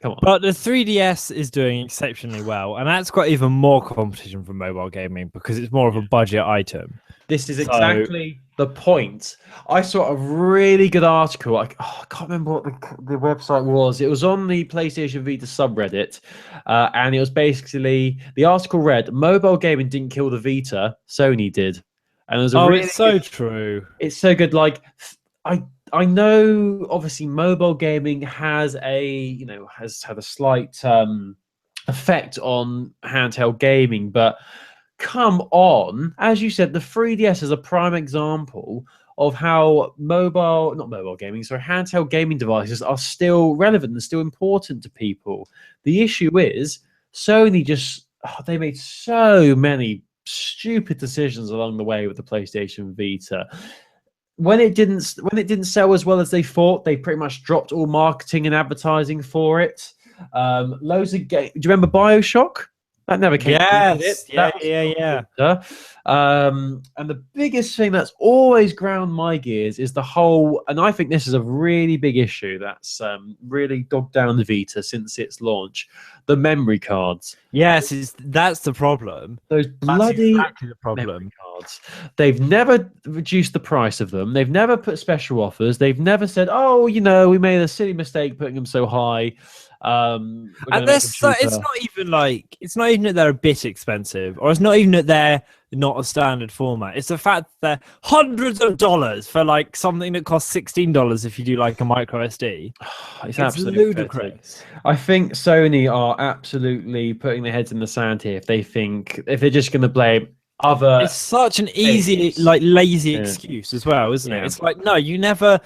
[SPEAKER 1] Come on.
[SPEAKER 2] But the 3DS is doing exceptionally well, and that's got even more competition from mobile gaming because it's more of a budget item.
[SPEAKER 1] This is exactly the point. I saw a really good article. I can't remember what the website was. It was on the PlayStation Vita subreddit, and it was basically the article read: "Mobile gaming didn't kill the Vita, Sony did," and it was a
[SPEAKER 2] Oh,
[SPEAKER 1] really
[SPEAKER 2] it's so true.
[SPEAKER 1] it's so good. Like I know obviously mobile gaming has has had a slight effect on handheld gaming, but come on, as you said, the 3DS is a prime example of how not mobile gaming, sorry, handheld gaming devices are still relevant and still important to people. The issue is Sony they made so many stupid decisions along the way with the PlayStation Vita. When it didn't sell as well as they thought, they pretty much dropped all marketing and advertising for it. Loads of games. Do you remember BioShock? That never came to it.
[SPEAKER 2] Yes. Yeah.
[SPEAKER 1] That was
[SPEAKER 2] Yeah.
[SPEAKER 1] not
[SPEAKER 2] Yeah.
[SPEAKER 1] and the biggest thing that's always ground my gears is the whole, and I think this is a really big issue that's really dogged down the Vita since its launch, the memory cards.
[SPEAKER 2] Yes. That's the problem.
[SPEAKER 1] Those
[SPEAKER 2] That's
[SPEAKER 1] bloody
[SPEAKER 2] exactly the
[SPEAKER 1] memory
[SPEAKER 2] problem.
[SPEAKER 1] cards. They've never reduced the price of them. They've never put special offers. They've never said, "Oh, we made a silly mistake putting them so high. We're
[SPEAKER 2] And
[SPEAKER 1] going to make them
[SPEAKER 2] it's
[SPEAKER 1] cheaper."
[SPEAKER 2] not even that they're a bit expensive, or it's not even that they're not a standard format. It's the fact that they're hundreds of dollars for like something that costs $16 if you do like a micro SD.
[SPEAKER 1] It's
[SPEAKER 2] It's
[SPEAKER 1] absolutely
[SPEAKER 2] ludicrous.
[SPEAKER 1] pathetic. I think Sony are absolutely putting their heads in the sand here if they're just going to blame other
[SPEAKER 2] It's such an easy,
[SPEAKER 1] things.
[SPEAKER 2] like lazy
[SPEAKER 1] Yeah.
[SPEAKER 2] excuse as well, isn't it?
[SPEAKER 1] Yeah.
[SPEAKER 2] It's like, no, you never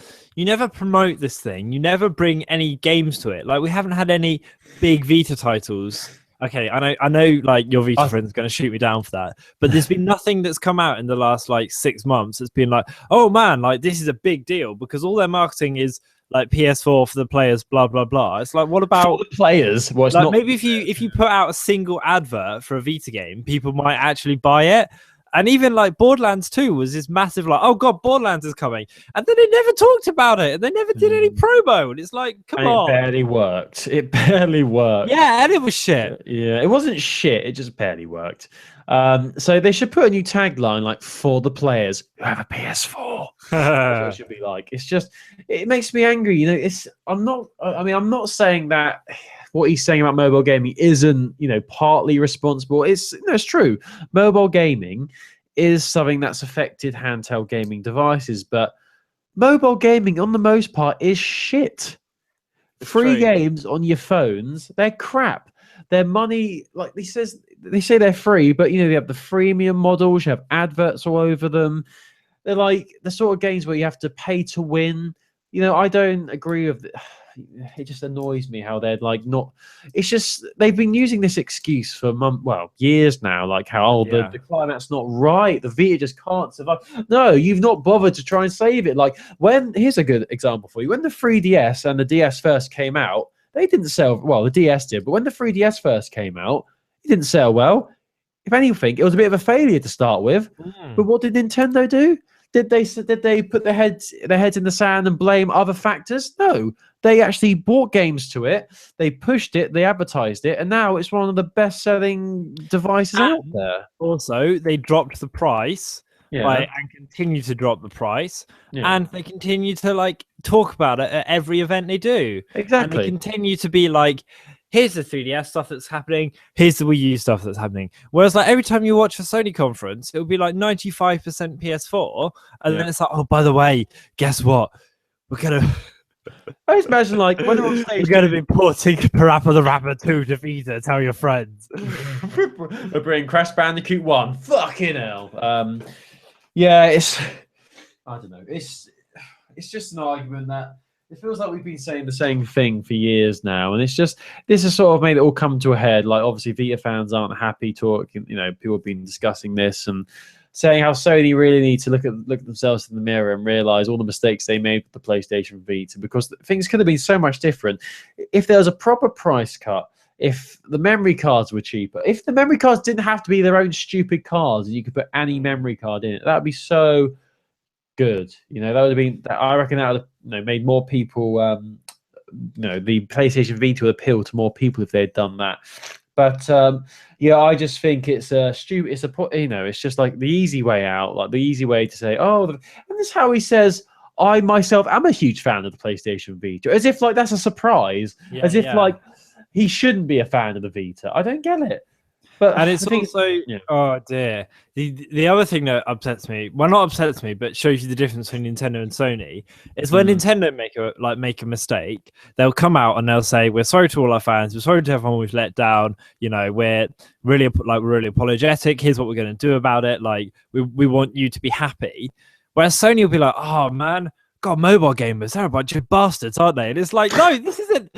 [SPEAKER 2] promote this thing. You never bring any games to it. Like we haven't had any big Vita titles. Okay, I know, like your Vita friend's going to shoot me down for that. But there's been nothing that's come out in the last like 6 months that's been like, oh man, like this is a big deal, because all their marketing is like PS4 for the players, blah blah blah. It's like, what about
[SPEAKER 1] For the players? Well, it's
[SPEAKER 2] like
[SPEAKER 1] not
[SPEAKER 2] maybe if you put out a single advert for a Vita game, people might actually buy it. And even like Borderlands 2 was this massive like, oh god, Borderlands is coming, and then they never talked about it, and they never did any promo, and it's like, come
[SPEAKER 1] and
[SPEAKER 2] on.
[SPEAKER 1] It barely worked. It barely worked.
[SPEAKER 2] Yeah, and it was shit.
[SPEAKER 1] Yeah, it wasn't shit. It just barely worked. So they should put a new tagline like "for the players who have a PS4." That's what it should be like. It's just, it makes me angry. I'm not saying that what he's saying about mobile gaming isn't, partly responsible. It's true. Mobile gaming is something that's affected handheld gaming devices, but mobile gaming on the most part is shit. Free games on your phones, they're crap. They're money, like they say they're free, but they have the freemium models, you have adverts all over them. They're like the sort of games where you have to pay to win. I don't agree with it. Just annoys me how they're like not. It's just they've been using this excuse for years now, like how the climate's not right, the Vita just can't survive. No, you've not bothered to try and save it. Like here's a good example for you. When the 3DS and the DS first came out, they didn't sell well. The DS did, but when the 3DS first came out, it didn't sell well. If anything, it was a bit of a failure to start with. But what did Nintendo do? Did they put their heads in the sand and blame other factors? No, they actually bought games to it. They pushed it. They advertised it, and now it's one of the best-selling devices out there.
[SPEAKER 2] Also, they dropped the price, and continue to drop the price, and they continue to like talk about it at every event they do.
[SPEAKER 1] Exactly.
[SPEAKER 2] And they continue to be like, here's the 3DS stuff that's happening, here's the Wii U stuff that's happening. Whereas like every time you watch a Sony conference, it'll be like 95% PS4, and then it's like, oh, by the way, guess what? We're gonna
[SPEAKER 1] I just imagine like when they're on stage,
[SPEAKER 2] we're gonna be porting Parappa the Rapper 2 to Vita. Tell your friends.
[SPEAKER 1] We're bringing Crash Bandicoot 1. Fucking hell. It's I don't know. It's just an argument that it feels like we've been saying the same thing for years now, and it's just this has sort of made it all come to a head. Like obviously, Vita fans aren't happy talking. People have been discussing this and saying how Sony really need to look at themselves in the mirror and realize all the mistakes they made with the PlayStation Vita, because things could have been so much different if there was a proper price cut. If the memory cards were cheaper, if the memory cards didn't have to be their own stupid cards, and you could put any memory card in it, that would be so good. That would have been. I reckon that would have made more people. The PlayStation Vita would appeal to more people if they had done that. But yeah, I just think it's a stupid. It's just like the easy way out, like the easy way to say, and this is how he says, I myself am a huge fan of the PlayStation Vita, as if like that's a surprise,
[SPEAKER 2] Yeah,
[SPEAKER 1] as if
[SPEAKER 2] yeah.
[SPEAKER 1] like he shouldn't be a fan of the Vita. I don't get it. But
[SPEAKER 2] And it's
[SPEAKER 1] the thing
[SPEAKER 2] also,
[SPEAKER 1] yeah.
[SPEAKER 2] oh dear. The other thing that upsets me, well, not upsets me, but shows you the difference between Nintendo and Sony, is when Nintendo make a mistake, they'll come out and they'll say, "We're sorry to all our fans. We're sorry to everyone we've let down. You know, we're really apologetic. Here's what we're going to do about it. Like, we want you to be happy." Whereas Sony will be like, "Oh man, God, mobile gamers, they're a bunch of bastards, aren't they?" And it's like, no, this isn't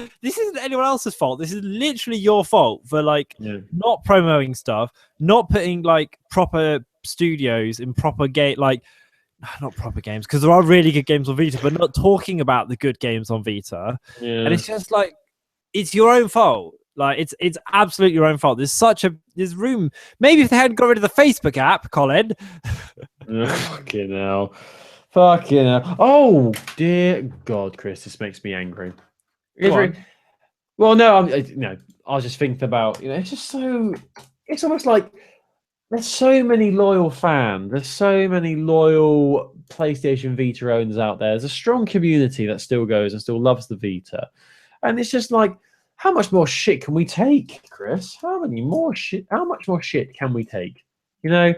[SPEAKER 2] anyone else's fault. This is literally your fault for like not promoting stuff, not putting like proper studios in proper not proper games, because there are really good games on Vita, but not talking about the good games on Vita.
[SPEAKER 1] Yeah.
[SPEAKER 2] And it's just like, it's your own fault. Like it's absolutely your own fault. There's room. Maybe if they hadn't got rid of the Facebook app, Colin.
[SPEAKER 1] Fucking hell. Fucking hell. Oh dear God, Chris, this makes me angry. Well, no, I was just thinking about, it's just so, it's almost like there's so many loyal fans, there's so many loyal PlayStation Vita owners out there. There's a strong community that still goes and still loves the Vita. And it's just like, how much more shit can we take, Chris? How much more shit can we take?
[SPEAKER 2] Do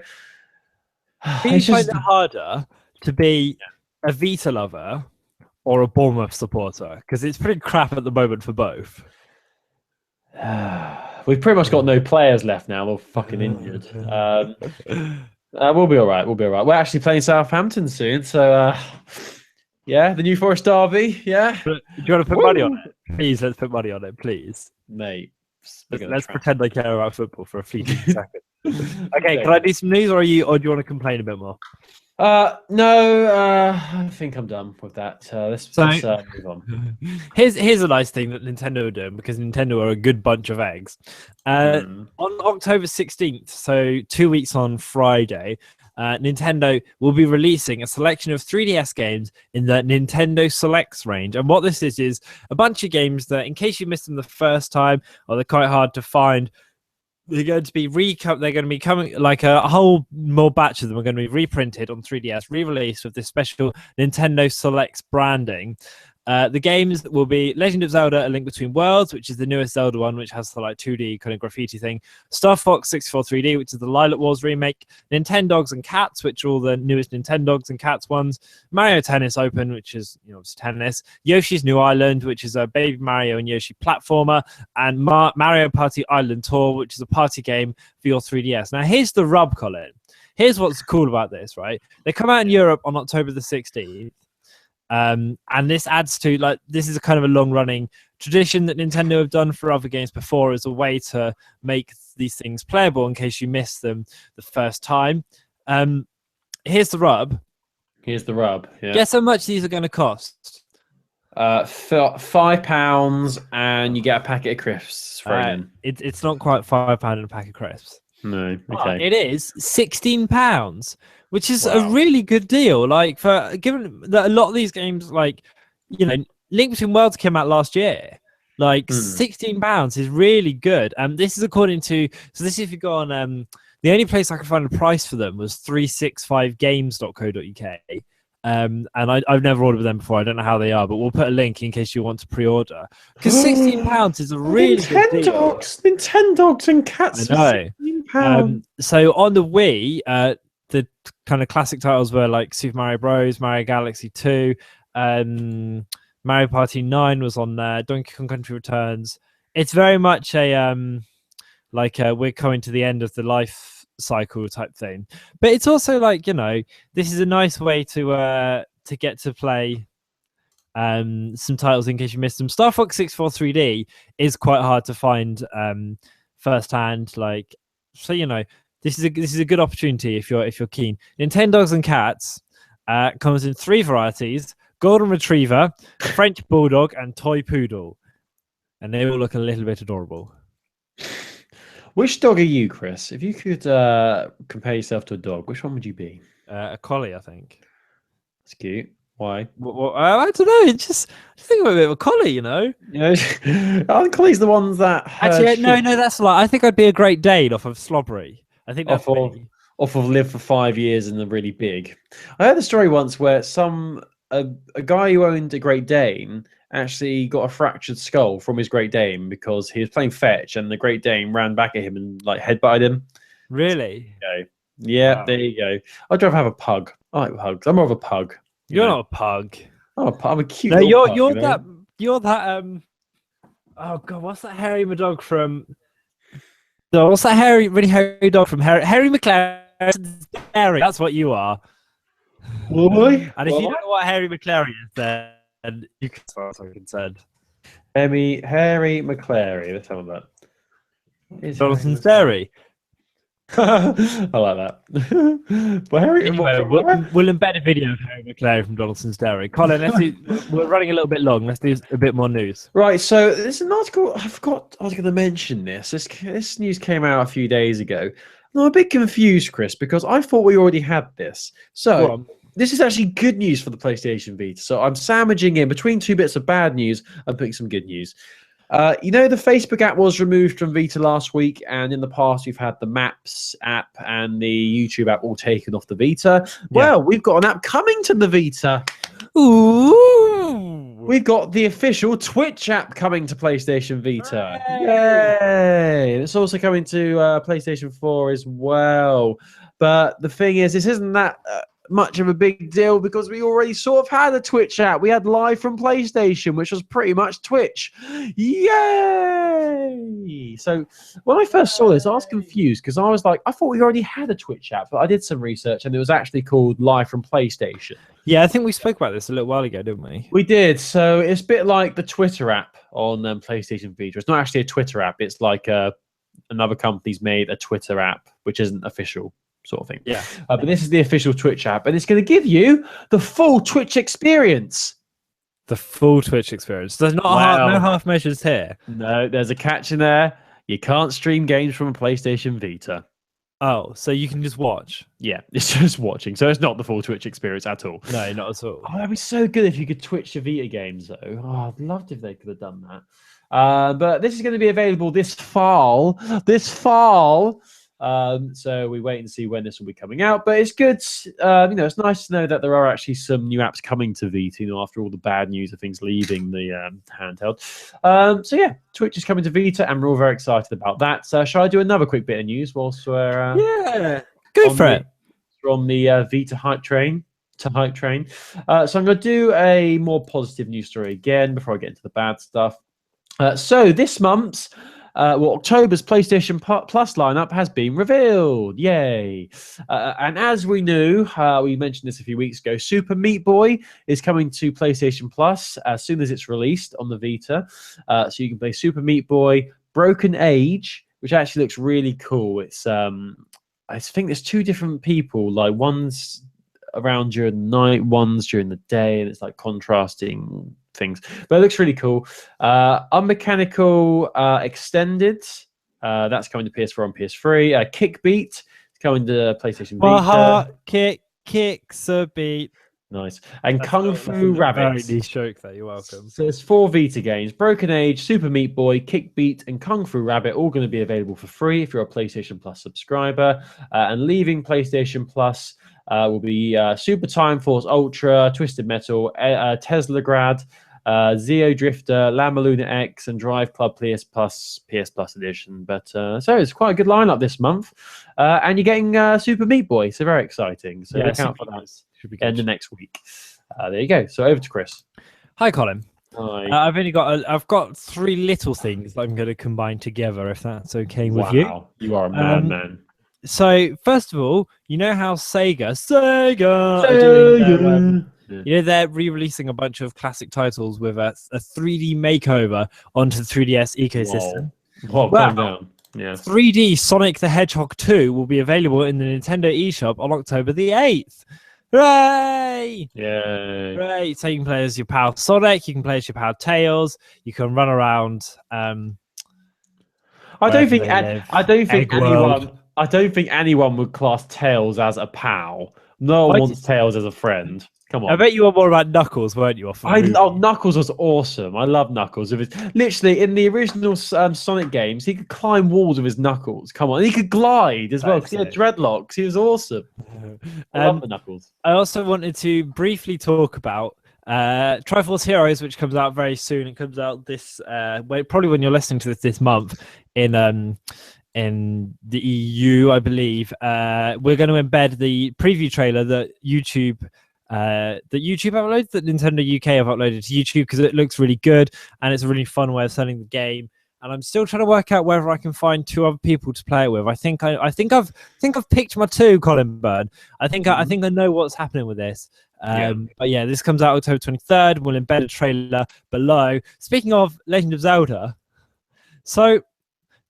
[SPEAKER 2] you find it harder to be a Vita lover or a Bournemouth supporter? Because it's pretty crap at the moment for both.
[SPEAKER 1] We've pretty much got no players left now. We're fucking injured. We'll be all right. We're actually playing Southampton soon, so yeah, the New Forest derby. Yeah.
[SPEAKER 2] Do you want to put money on it? Please, let's put money on it, please,
[SPEAKER 1] mate.
[SPEAKER 2] Let's pretend I care about football for a fleeting second. Okay, can I do some news, or do you want to complain a bit more?
[SPEAKER 1] No, I think I'm done with that. Let's move on.
[SPEAKER 2] Here's a nice thing that Nintendo are doing, because Nintendo are a good bunch of eggs. On October 16th, so 2 weeks on Friday, Nintendo will be releasing a selection of 3DS games in the Nintendo Selects range. And what this is a bunch of games that, in case you missed them the first time, or they're quite hard to find, they're going to be coming, like a whole more batch of them are going to be reprinted on 3DS, re-released with this special Nintendo Selects branding. The games will be Legend of Zelda: A Link Between Worlds, which is the newest Zelda one, which has the like 2D kind of graffiti thing. Star Fox 64 3D, which is the Lilac Wars remake. Nintendogs and Cats, which are all the newest Nintendogs and Cats ones. Mario Tennis Open, which is it's tennis. Yoshi's New Island, which is a Baby Mario and Yoshi platformer, and Mario Party Island Tour, which is a party game for your 3DS. Now, here's the rub, Colin. Here's what's cool about this, right? They come out in Europe on October the 16th. And this adds to, like, this is a kind of a long-running tradition that Nintendo have done for other games before, as a way to make these things playable in case you miss them the first time. Here's the rub.
[SPEAKER 1] Yeah.
[SPEAKER 2] Guess how much these are going to cost?
[SPEAKER 1] £5, and you get a packet of crisps thrown in.
[SPEAKER 2] It's not quite £5 in a pack of crisps.
[SPEAKER 1] No, okay.
[SPEAKER 2] It is £16, which is a really good deal. Like, for given that a lot of these games, like, Link Between Worlds came out last year. Like, £16 is really good. And this is according to, so this is if you go on, the only place I could find a price for them was 365games.co.uk. And I've never ordered with them before. I don't know how they are, but we'll put a link in case you want to pre-order. Because £16 is a really good deal.
[SPEAKER 1] Nintendogs and Cats.
[SPEAKER 2] I know. So on the Wii, the kind of classic titles were like Super Mario Bros, Mario Galaxy 2, Mario Party 9 was on there, Donkey Kong Country Returns. It's very much a we're coming to the end of the life cycle type thing. But it's also like, this is a nice way to get to play some titles in case you missed them. Star Fox 64 3D is quite hard to find firsthand, like, so this is a good opportunity if you're keen. Nintendogs and Cats comes in 3 varieties: Golden Retriever, French Bulldog, and Toy Poodle, and they all look a little bit adorable.
[SPEAKER 1] Which dog are you, Chris? If you could compare yourself to a dog, which one would you be?
[SPEAKER 2] A collie, I think.
[SPEAKER 1] That's cute. Why?
[SPEAKER 2] Well, I don't know. It's just I think I'm a bit of a collie, you know.
[SPEAKER 1] You know, I think collies the ones that herd
[SPEAKER 2] Actually, no,
[SPEAKER 1] sheep
[SPEAKER 2] that's a lie. I think I'd be a Great Dane off of Slobbery. I think that's
[SPEAKER 1] off of
[SPEAKER 2] me.
[SPEAKER 1] live for 5 years and they're really big. I heard a story once where a guy who owned a Great Dane actually got a fractured skull from his Great Dane because he was playing fetch and the Great Dane ran back at him and like headbutted him.
[SPEAKER 2] Really?
[SPEAKER 1] So, yeah,
[SPEAKER 2] Wow.
[SPEAKER 1] there you go. I'd rather have a pug. I like pugs. I'm more of a pug.
[SPEAKER 2] You're not a pug.
[SPEAKER 1] I'm a cute
[SPEAKER 2] No,
[SPEAKER 1] little pug.
[SPEAKER 2] you're that oh god, what's that hairy dog from? No, what's that really hairy dog from Harry McLaren's Dairy? That's what you are.
[SPEAKER 1] Boy.
[SPEAKER 2] And if you don't know what Harry McLaren is, then you can, as far as I'm concerned.
[SPEAKER 1] Harry McClary. Let's have that.
[SPEAKER 2] Jonathan's Dairy.
[SPEAKER 1] I like that. But Harry,
[SPEAKER 2] Anyway, we'll embed a video of Harry McLaren from Donaldson's Dairy. Colin, we're running a little bit long. Let's do a bit more news.
[SPEAKER 1] Right, so there's an article. I forgot I was going to mention this. This news came out a few days ago. And I'm a bit confused, Chris, because I thought we already had this. So this is actually good news for the PlayStation Vita. So I'm sandwiching in between two bits of bad news. I'm putting some good news. You know, the Facebook app was removed from Vita last week, and in the past we've had the Maps app and the YouTube app all taken off the Vita. Yeah. Well, we've got an app coming to the Vita.
[SPEAKER 2] Ooh!
[SPEAKER 1] We've got the official Twitch app coming to PlayStation Vita. Yay! It's also coming to PlayStation 4 as well. But the thing is, this isn't that much of a big deal because we already sort of had a Twitch app. We had Live from PlayStation, which was pretty much Twitch. Yay! So when I first saw this, I was confused because I was like, I thought we already had a Twitch app, but I did some research and it was actually called Live from PlayStation.
[SPEAKER 2] Yeah, I think we spoke about this a little while ago, didn't we?
[SPEAKER 1] We did. So it's a bit like the Twitter app on PlayStation Vita. It's not actually a Twitter app. It's like another company's made a Twitter app, which isn't official. Sort of thing.
[SPEAKER 2] Yeah.
[SPEAKER 1] But this is the official Twitch app, and it's going to give you the full Twitch experience.
[SPEAKER 2] The full Twitch experience. There's no half measures here.
[SPEAKER 1] No, there's a catch in there. You can't stream games from a PlayStation Vita.
[SPEAKER 2] Oh, so you can just watch?
[SPEAKER 1] Yeah, it's just watching. So it's not the full Twitch experience at all.
[SPEAKER 2] No, not at all.
[SPEAKER 1] Oh, that'd be so good if you could Twitch your Vita games, though. Oh, I'd loved if they could have done that. But this is going to be available this fall. So we wait and see when this will be coming out, but it's good. It's nice to know that there are actually some new apps coming to Vita, after all the bad news of things leaving the handheld. So yeah, Twitch is coming to Vita and we're all very excited about that. So shall I do another quick bit of news whilst we're
[SPEAKER 2] go for it.
[SPEAKER 1] We're on the Vita hype train. So I'm going to do a more positive news story again before I get into the bad stuff. So this month's October's PlayStation Plus lineup has been revealed. Yay! And as we knew, we mentioned this a few weeks ago, Super Meat Boy is coming to PlayStation Plus as soon as it's released on the Vita. So you can play Super Meat Boy, Broken Age, which actually looks really cool. It's I think there's two different people, like one's around during the night, one's during the day, and it's like contrasting things, but it looks really cool. Unmechanical Extended, that's coming to PS4 and PS3. Kickbeat is coming to PlayStation Vita.
[SPEAKER 2] Kicks a beat.
[SPEAKER 1] Nice. And Kung Fu Rabbit.
[SPEAKER 2] Very nice joke there. You're welcome.
[SPEAKER 1] So it's 4 Vita games: Broken Age, Super Meat Boy, Kickbeat, and Kung Fu Rabbit, all going to be available for free if you're a PlayStation Plus subscriber. And leaving PlayStation Plus will be Super Time Force Ultra, Twisted Metal, Tesla Grad, Zeo Drifter, Lama Luna X, and Drive Club PS Plus edition. But so it's quite a good lineup this month, and you're getting Super Meat Boy, so very exciting. So look out for that. Should be end of next week. There you go. So over to Chris.
[SPEAKER 2] Hi, Colin.
[SPEAKER 1] Hi.
[SPEAKER 2] I've got 3 little things that I'm going to combine together, if that's okay with you.
[SPEAKER 1] Wow, you are a man.
[SPEAKER 2] So first of all, you know how Sega are doing they're re-releasing a bunch of classic titles with a 3D makeover onto the 3DS ecosystem.
[SPEAKER 1] Whoa, calm down. Yeah.
[SPEAKER 2] 3D Sonic the Hedgehog 2 will be available in the Nintendo eShop on October the 8th. Hooray!
[SPEAKER 1] Yeah.
[SPEAKER 2] Right. So you can play as your pal Sonic, you can play as your pal Tails, you can run around.
[SPEAKER 1] I don't think anyone would class Tails as a pal. No one wants Tails as a friend. Come
[SPEAKER 2] I
[SPEAKER 1] on.
[SPEAKER 2] bet you were more about Knuckles, weren't you?
[SPEAKER 1] Knuckles was awesome. I love Knuckles. Literally in the original Sonic games, he could climb walls with his knuckles. Come on, and he could glide as well because he had dreadlocks. He was awesome. I love the Knuckles.
[SPEAKER 2] I also wanted to briefly talk about Triforce Heroes, which comes out very soon. It comes out this probably when you're listening to this month in the EU, I believe. We're going to embed the preview trailer that YouTube uploaded, that Nintendo UK have uploaded to YouTube, because it looks really good and it's a really fun way of selling the game. And I'm still trying to work out whether I can find 2 other people to play it with. I think I've picked my 2, Colin Byrne. I think I know what's happening with this. But yeah, this comes out October 23rd. We'll embed a trailer below. Speaking of Legend of Zelda, so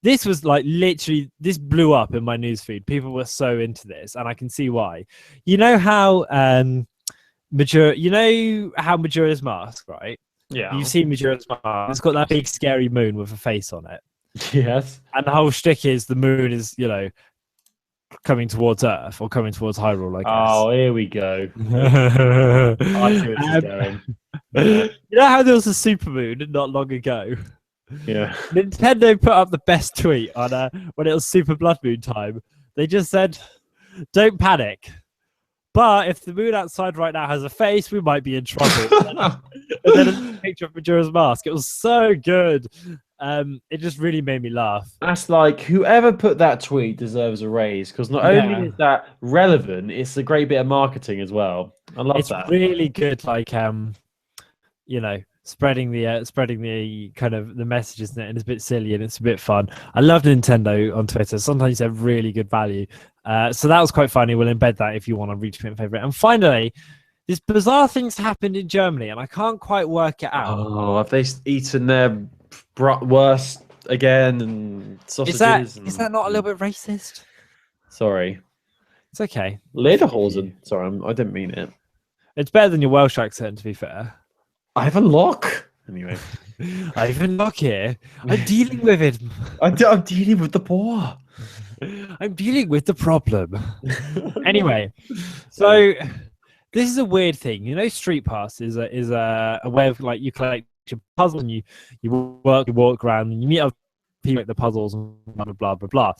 [SPEAKER 2] this was like literally, this blew up in my newsfeed. People were so into this, and I can see why. You know how Majora's Mask, right?
[SPEAKER 1] Yeah.
[SPEAKER 2] You've seen Majora's Mask. It's got that big scary moon with a face on it.
[SPEAKER 1] Yes.
[SPEAKER 2] And the whole shtick is the moon is, coming towards Earth or coming towards Hyrule, I guess.
[SPEAKER 1] Oh, here we go. I see where going.
[SPEAKER 2] You know how there was a supermoon not long ago?
[SPEAKER 1] Yeah.
[SPEAKER 2] Nintendo put up the best tweet on when it was Super Blood Moon time. They just said, "Don't panic. But if the moon outside right now has a face, we might be in trouble." And then a picture of Majora's Mask. It was so good. It just really made me laugh.
[SPEAKER 1] That's like, whoever put that tweet deserves a raise, because not only is that relevant, it's a great bit of marketing as well. I love that. It's
[SPEAKER 2] really good, like spreading the kind of the messages, and it's a bit silly and it's a bit fun. I love Nintendo on Twitter. Sometimes they have really good value. So that was quite funny. We'll embed that if you want to reach my favorite. And finally, this bizarre thing's happened in Germany, and I can't quite work it out.
[SPEAKER 1] Oh, have they eaten their bratwurst again and sausages?
[SPEAKER 2] Is that not a little bit racist?
[SPEAKER 1] Sorry.
[SPEAKER 2] It's okay.
[SPEAKER 1] Lederhosen. Sorry, I didn't mean it.
[SPEAKER 2] It's better than your Welsh accent, to be fair.
[SPEAKER 1] I have a lock. Anyway.
[SPEAKER 2] I have a lock here. I'm dealing with it.
[SPEAKER 1] I'm dealing with the poor.
[SPEAKER 2] I'm dealing with the problem. Anyway, so this is a weird thing. Street Pass is a way of, like, you collect your puzzle and you walk around and you meet other people at the puzzles and blah blah blah.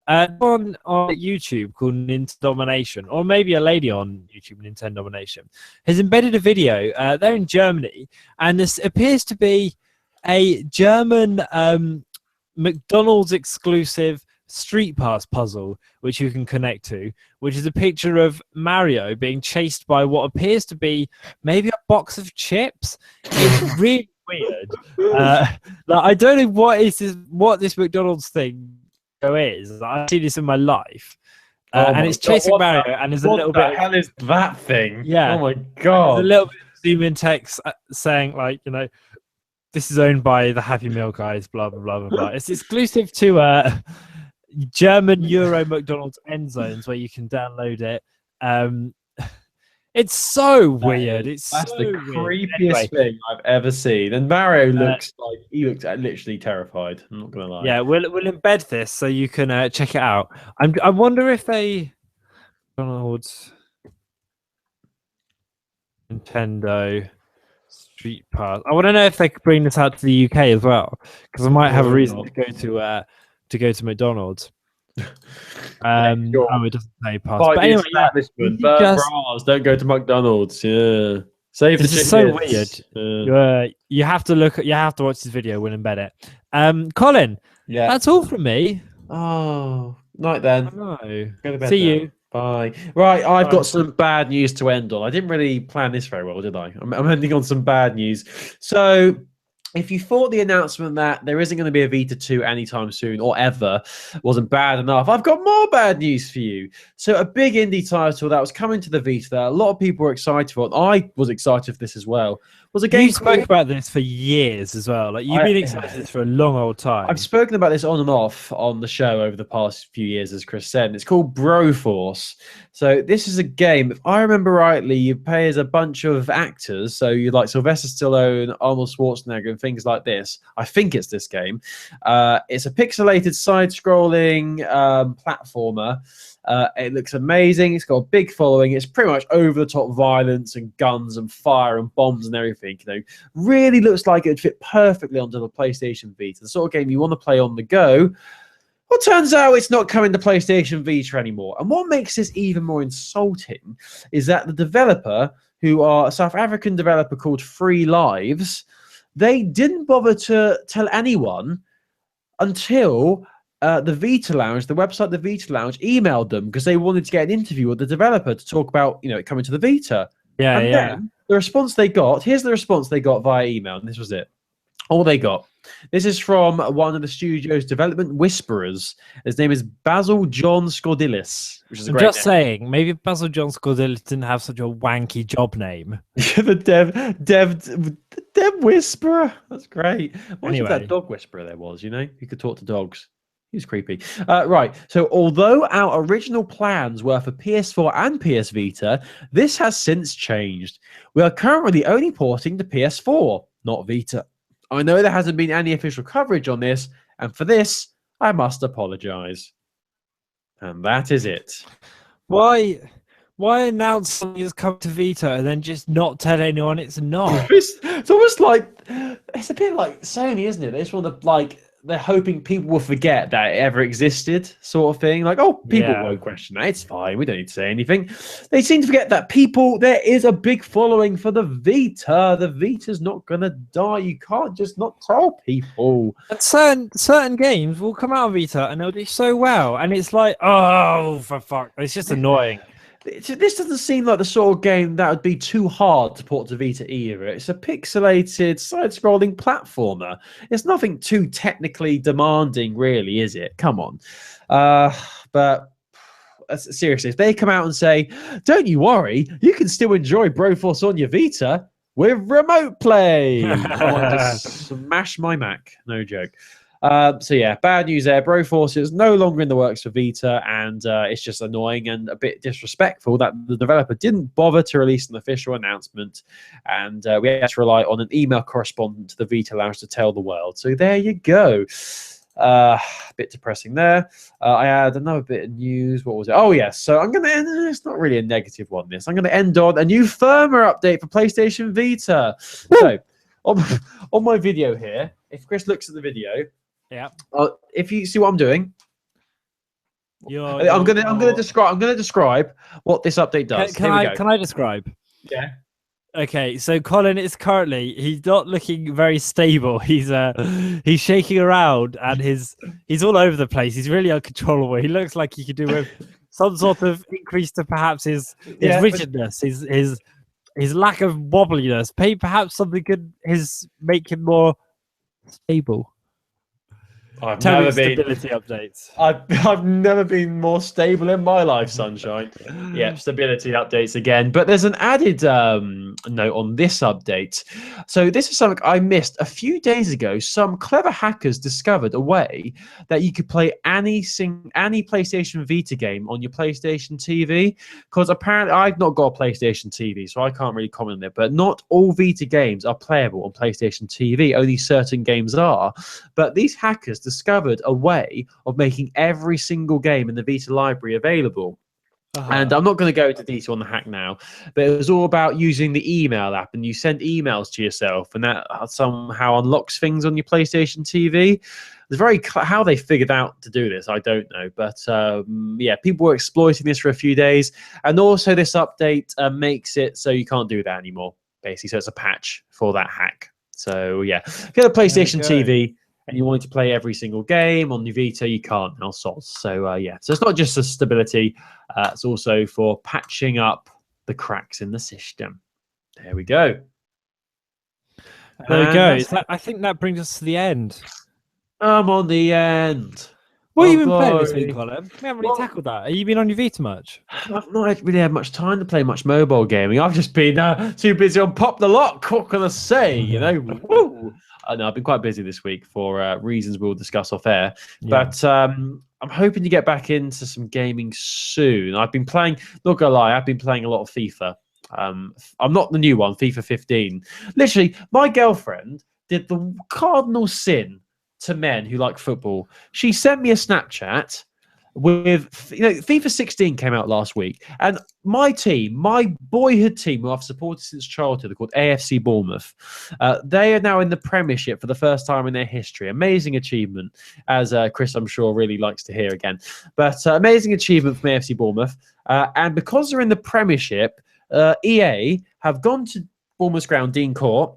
[SPEAKER 2] On YouTube called Nintendo Domination, or maybe a lady on YouTube, Nintendo Domination, has embedded a video. They're in Germany, and this appears to be a German McDonald's exclusive Street Pass puzzle, which you can connect to, which is a picture of Mario being chased by what appears to be maybe a box of chips. It's really weird. I don't know what this McDonald's thing is. I've seen this in my life. And it's chasing Mario, and there's a little bit.
[SPEAKER 1] What the hell is that thing?
[SPEAKER 2] Yeah.
[SPEAKER 1] Oh my god.
[SPEAKER 2] There's a little bit of zoom in text saying, like, this is owned by the Happy Meal guys, blah blah blah blah blah. It's exclusive to German Euro McDonald's end zones where you can download it. It's so weird. That's
[SPEAKER 1] the creepiest thing I've ever seen. And Mario looks literally terrified. I'm not gonna lie.
[SPEAKER 2] Yeah, we'll embed this so you can check it out. I wonder if they McDonald's Nintendo Street Pass. I want to know if they could bring this out to the UK as well, because I might have a reason to go to McDonald's. It doesn't say pass. But anyway,
[SPEAKER 1] bras don't go to McDonald's. Yeah, save the chickens.
[SPEAKER 2] It's so weird. You have to watch this video. We'll embed it. Colin, that's all from me.
[SPEAKER 1] Oh, night then.
[SPEAKER 2] No.
[SPEAKER 1] Go to bed
[SPEAKER 2] See
[SPEAKER 1] now.
[SPEAKER 2] you.
[SPEAKER 1] Bye. Right, I've got some bad news to end on. I didn't really plan this very well, did I? I'm ending on some bad news. So, if you thought the announcement that there isn't going to be a Vita 2 anytime soon or ever wasn't bad enough, I've got more bad news for you. So a big indie title that was coming to the Vita that a lot of people were excited for, and I was excited for this as well, was a game.
[SPEAKER 2] You spoke about this for years as well. Like, you've been excited for a long old time.
[SPEAKER 1] I've spoken about this on and off on the show over the past few years, as Chris said. It's called Broforce. So this is a game, if I remember rightly, you play as a bunch of actors. So you like Sylvester Stallone, Arnold Schwarzenegger, things like this. I think it's this game. It's a pixelated side-scrolling platformer. It looks amazing. It's got a big following. It's pretty much over-the-top violence and guns and fire and bombs and everything. Really looks like it would fit perfectly onto the PlayStation Vita. The sort of game you want to play on the go. Well, turns out it's not coming to PlayStation Vita anymore. And what makes this even more insulting is that the developer, who are a South African developer called Free Lives, they didn't bother to tell anyone until the Vita Lounge, the website The Vita Lounge, emailed them because they wanted to get an interview with the developer to talk about, it coming to the Vita. Then the response they got, here's the response they got via email, and this was it. All they got. This is from one of the studio's development whisperers. His name is Basil John Scordilis, which is a great name.
[SPEAKER 2] Saying, maybe Basil John Scordilis didn't have such a wanky job name.
[SPEAKER 1] The dev whisperer. That's great. What if that dog whisperer there was, He could talk to dogs. He was creepy. Right. So although our original plans were for PS4 and PS Vita, this has since changed. We are currently only porting to PS4, not Vita. I know there hasn't been any official coverage on this, and for this, I must apologize. And that is it.
[SPEAKER 2] Why announce something that's come to Vita and then just not tell anyone it's not?
[SPEAKER 1] It's almost like, it's a bit like Sony, isn't it? They just want to, they're hoping people will forget that it ever existed, sort of thing. People won't question that. It's fine. We don't need to say anything. They seem to forget that there is a big following for the Vita. The Vita's not going to die. You can't just not tell people.
[SPEAKER 2] And certain games will come out of Vita and they'll do so well. And it's like, oh, for fuck. It's just annoying.
[SPEAKER 1] This doesn't seem like the sort of game that would be too hard to port to Vita either. It's a pixelated, side-scrolling platformer. It's nothing too technically demanding, really, is it? Come on. But seriously, if they come out and say, don't you worry, you can still enjoy Broforce on your Vita with remote play, I want to smash my Mac. No joke. Bad news there. Broforce is no longer in the works for Vita, and it's just annoying and a bit disrespectful that the developer didn't bother to release an official announcement, and we had to rely on an email correspondent to the Vita Lounge to tell the world. So there you go. A bit depressing there. I had another bit of news. What was it? Oh, yes. So I'm going to end. It's not really a negative one, this. I'm going to end on a new firmware update for PlayStation Vita. So on my video here, if Chris looks at the video,
[SPEAKER 2] yeah.
[SPEAKER 1] If you see what I'm doing, I'm gonna describe what this update does.
[SPEAKER 2] Can I describe?
[SPEAKER 1] Yeah.
[SPEAKER 2] Okay, so Colin is he's not looking very stable. He's shaking around and he's all over the place. He's really uncontrollable. He looks like he could do with some sort of increase to perhaps his rigidness, his lack of wobbliness. Perhaps something could make him more stable.
[SPEAKER 1] I've never been
[SPEAKER 2] stability updates.
[SPEAKER 1] I've never been more stable in my life, sunshine. Yeah, stability updates again. But there's an added note on this update. So this is something I missed a few days ago. Some clever hackers discovered a way that you could play any PlayStation Vita game on your PlayStation TV. Because apparently I've not got a PlayStation TV, so I can't really comment on it. But not all Vita games are playable on PlayStation TV. Only certain games are. But these hackers discovered a way of making every single game in the Vita library available. And I'm not going to go into detail on the hack now, but it was all about using the email app, and you send emails to yourself, and that somehow unlocks things on your PlayStation TV. It's how they figured out to do this, I don't know, but people were exploiting this for a few days, and also this update makes it so you can't do that anymore, basically. So it's a patch for that hack. So yeah, if you have a PlayStation TV and you wanted to play every single game on the Vita, you can't now, soz. So so it's not just for stability, it's also for patching up the cracks in the system. There we go.
[SPEAKER 2] There we go. I think that brings us to the end.
[SPEAKER 1] I'm on the end.
[SPEAKER 2] What have you been playing this week, Colin? We haven't really tackled that. Have you been on your Vita much?
[SPEAKER 1] I've not really had much time to play much mobile gaming. I've just been too busy on Pop the Lock. What can I say? Woo! No, I've been quite busy this week for reasons we'll discuss off air. Yeah. But I'm hoping to get back into some gaming soon. I've been playing, not gonna lie, I've been playing a lot of FIFA. I'm not the new one, FIFA 15. Literally, my girlfriend did the cardinal sin to men who like football. She sent me a Snapchat with, FIFA 16 came out last week, and my team, my boyhood team, who I've supported since childhood, are called AFC Bournemouth. They are now in the Premiership for the first time in their history. Amazing achievement, as Chris, I'm sure, really likes to hear again. But amazing achievement from AFC Bournemouth. And because they're in the Premiership, EA have gone to Bournemouth's ground, Dean Court.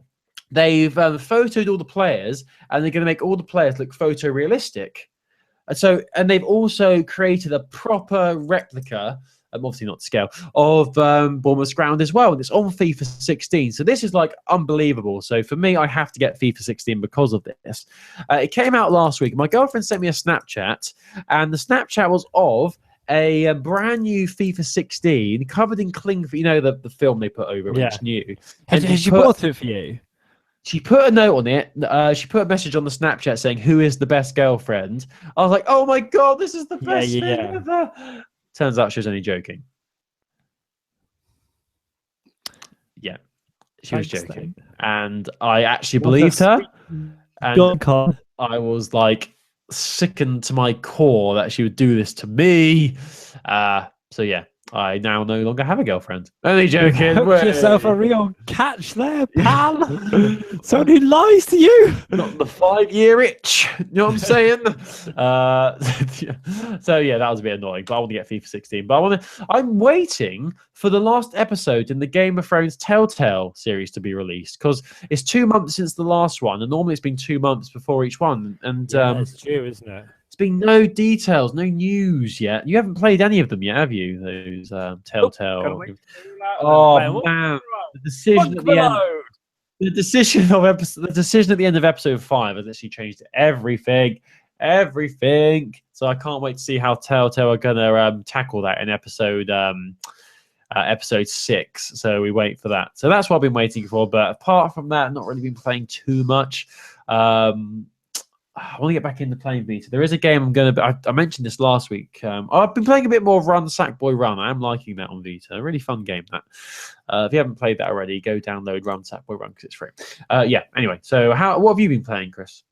[SPEAKER 1] They've photoed all the players, and they're going to make all the players look photorealistic. And they've also created a proper replica, obviously not to scale, of Bournemouth's ground as well. And it's on FIFA 16. So this is like unbelievable. So for me, I have to get FIFA 16 because of this. It came out last week. My girlfriend sent me a Snapchat, and the Snapchat was of a brand new FIFA 16 covered in cling, the film they put over it when it's new.
[SPEAKER 2] Has she bought it for you?
[SPEAKER 1] She put a note on it. She put a message on the Snapchat saying, "Who is the best girlfriend?" I was like, "Oh my God, this is the best thing ever." Turns out she was only joking. Yeah, she was joking. And I actually believed her. And I was like sickened to my core that she would do this to me. So yeah. I now no longer have a girlfriend. Only joking.
[SPEAKER 2] Hook yourself a real catch there, pal. Someone who lies to you.
[SPEAKER 1] Not the 5-year itch. You know what I'm saying? So yeah, that was a bit annoying. But I want to get FIFA 16. But I'm waiting for the last episode in the Game of Thrones Telltale series to be released, because it's 2 months since the last one, and normally it's been 2 months before each one. And
[SPEAKER 2] that's true, isn't it?
[SPEAKER 1] There's been no details, no news yet. You haven't played any of them yet, have you? Those Telltale. Oh man, the decision at the end. The decision at the end of episode 5 has actually changed everything. So I can't wait to see how Telltale are gonna tackle that in episode 6. So we wait for that. So that's what I've been waiting for. But apart from that, not really been playing too much. I want to get back into playing Vita. There is a game I mentioned this last week. I've been playing a bit more Run Sackboy Run. I am liking that on Vita. A really fun game, that. If you haven't played that already, go download Run Sackboy Run because it's free. Anyway, so what have you been playing, Chris?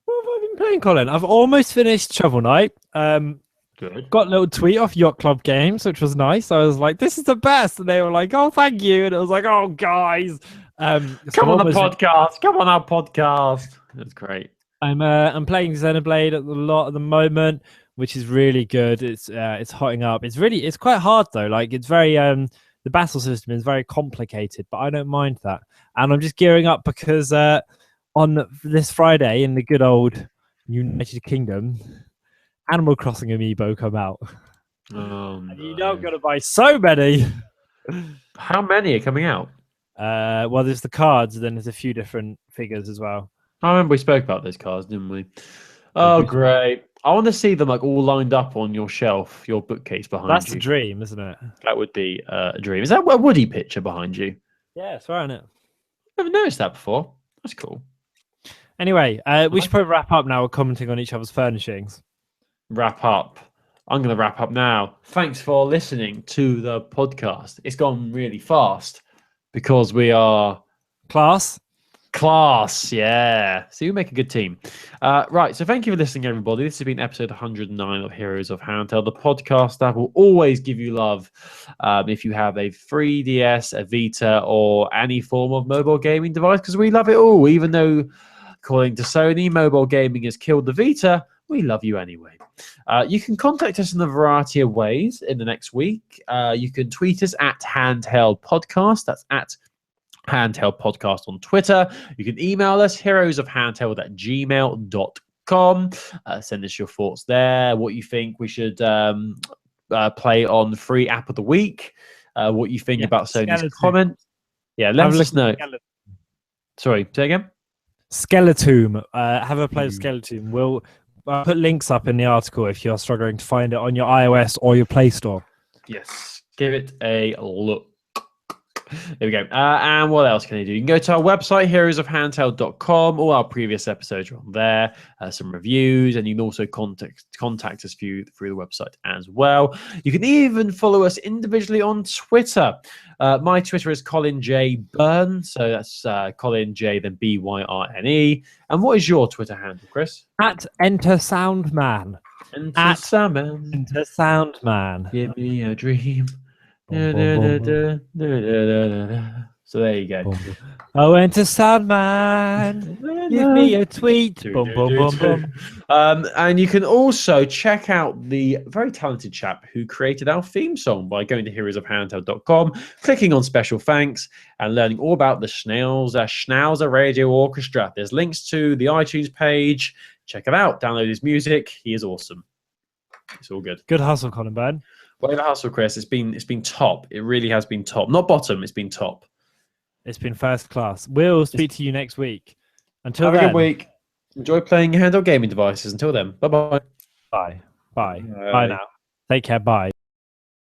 [SPEAKER 2] What have I been playing, Colin? I've almost finished Shovel Knight.
[SPEAKER 1] Good.
[SPEAKER 2] Got a little tweet off Yacht Club Games, which was nice. I was like, this is the best. And they were like, oh, thank you. And it was like, oh, guys.
[SPEAKER 1] Come on the podcast. Come on our podcast. That's great.
[SPEAKER 2] I'm playing Xenoblade a lot at the moment, which is really good. It's hotting up. It's quite hard though. Like it's very the battle system is very complicated, but I don't mind that. And I'm just gearing up because on this Friday in the good old United Kingdom, Animal Crossing amiibo come out. And you know I'm gonna buy so many.
[SPEAKER 1] How many are coming out?
[SPEAKER 2] Well, there's the cards, then there's a few different figures as well.
[SPEAKER 1] I remember we spoke about those cards, didn't we? Oh, great. I want to see them like all lined up on your shelf, your bookcase behind you.
[SPEAKER 2] That's the dream, isn't it?
[SPEAKER 1] That would be a dream. Is that a Woody picture behind you?
[SPEAKER 2] Yeah, it's right on it.
[SPEAKER 1] Never noticed that before. That's cool.
[SPEAKER 2] Anyway, we should probably wrap up now. We're commenting on each other's furnishings.
[SPEAKER 1] Wrap up. I'm going to wrap up now. Thanks for listening to the podcast. It's gone really fast because we are... Class, yeah. So you make a good team. Right, so thank you for listening, everybody. This has been episode 109 of Heroes of Handheld, the podcast that will always give you love if you have a 3DS, a Vita, or any form of mobile gaming device, because we love it all. Even though, according to Sony, mobile gaming has killed the Vita, we love you anyway. You can contact us in a variety of ways in the next week. You can tweet us at Handheld Podcast. That's at Handheld Podcast on Twitter. You can email us heroesofhandheld@gmail.com. Send us your thoughts there, what you think we should play on free app of the week, what you think about Sony's comment. Yeah, let us know. Sorry, say again?
[SPEAKER 2] Skeleton. Have a play of Skeleton. We'll put links up in the article if you're struggling to find it on your iOS or your Play Store.
[SPEAKER 1] Yes, give it a look. There we go. And what else can you do? You can go to our website, heroesofhandheld.com. All our previous episodes are on there, some reviews, and you can also contact us through the website as well. You can even follow us individually on Twitter. My Twitter is Colin J. Byrne, so that's Colin J, then Byrne. And what is your Twitter handle, Chris?
[SPEAKER 2] At Enter Soundman.
[SPEAKER 1] Enter Soundman.
[SPEAKER 2] Enter Soundman.
[SPEAKER 1] Give me a dream.
[SPEAKER 2] Boom, boom, boom,
[SPEAKER 1] boom. So there you go.
[SPEAKER 2] boom, boom. Oh, Enter Soundman. Give me a tweet. Boom, boom, boom, boom.
[SPEAKER 1] And you can also check out the very talented chap who created our theme song by going to heroesofhandheld.com, clicking on special thanks, and learning all about the Schnauzer Radio Orchestra. There's links to the iTunes page. Check it out. Download his music. He is awesome. It's all good.
[SPEAKER 2] Good hustle, Colin Byrne.
[SPEAKER 1] Way the hustle, Chris. It's been top. It really has been top. Not bottom. It's been top.
[SPEAKER 2] It's been first class. We'll speak to you next week. Until
[SPEAKER 1] Have
[SPEAKER 2] then.
[SPEAKER 1] a good week. Enjoy playing your handheld gaming devices. Until then. Bye-bye.
[SPEAKER 2] Bye. Bye. Bye now. Take care. Bye.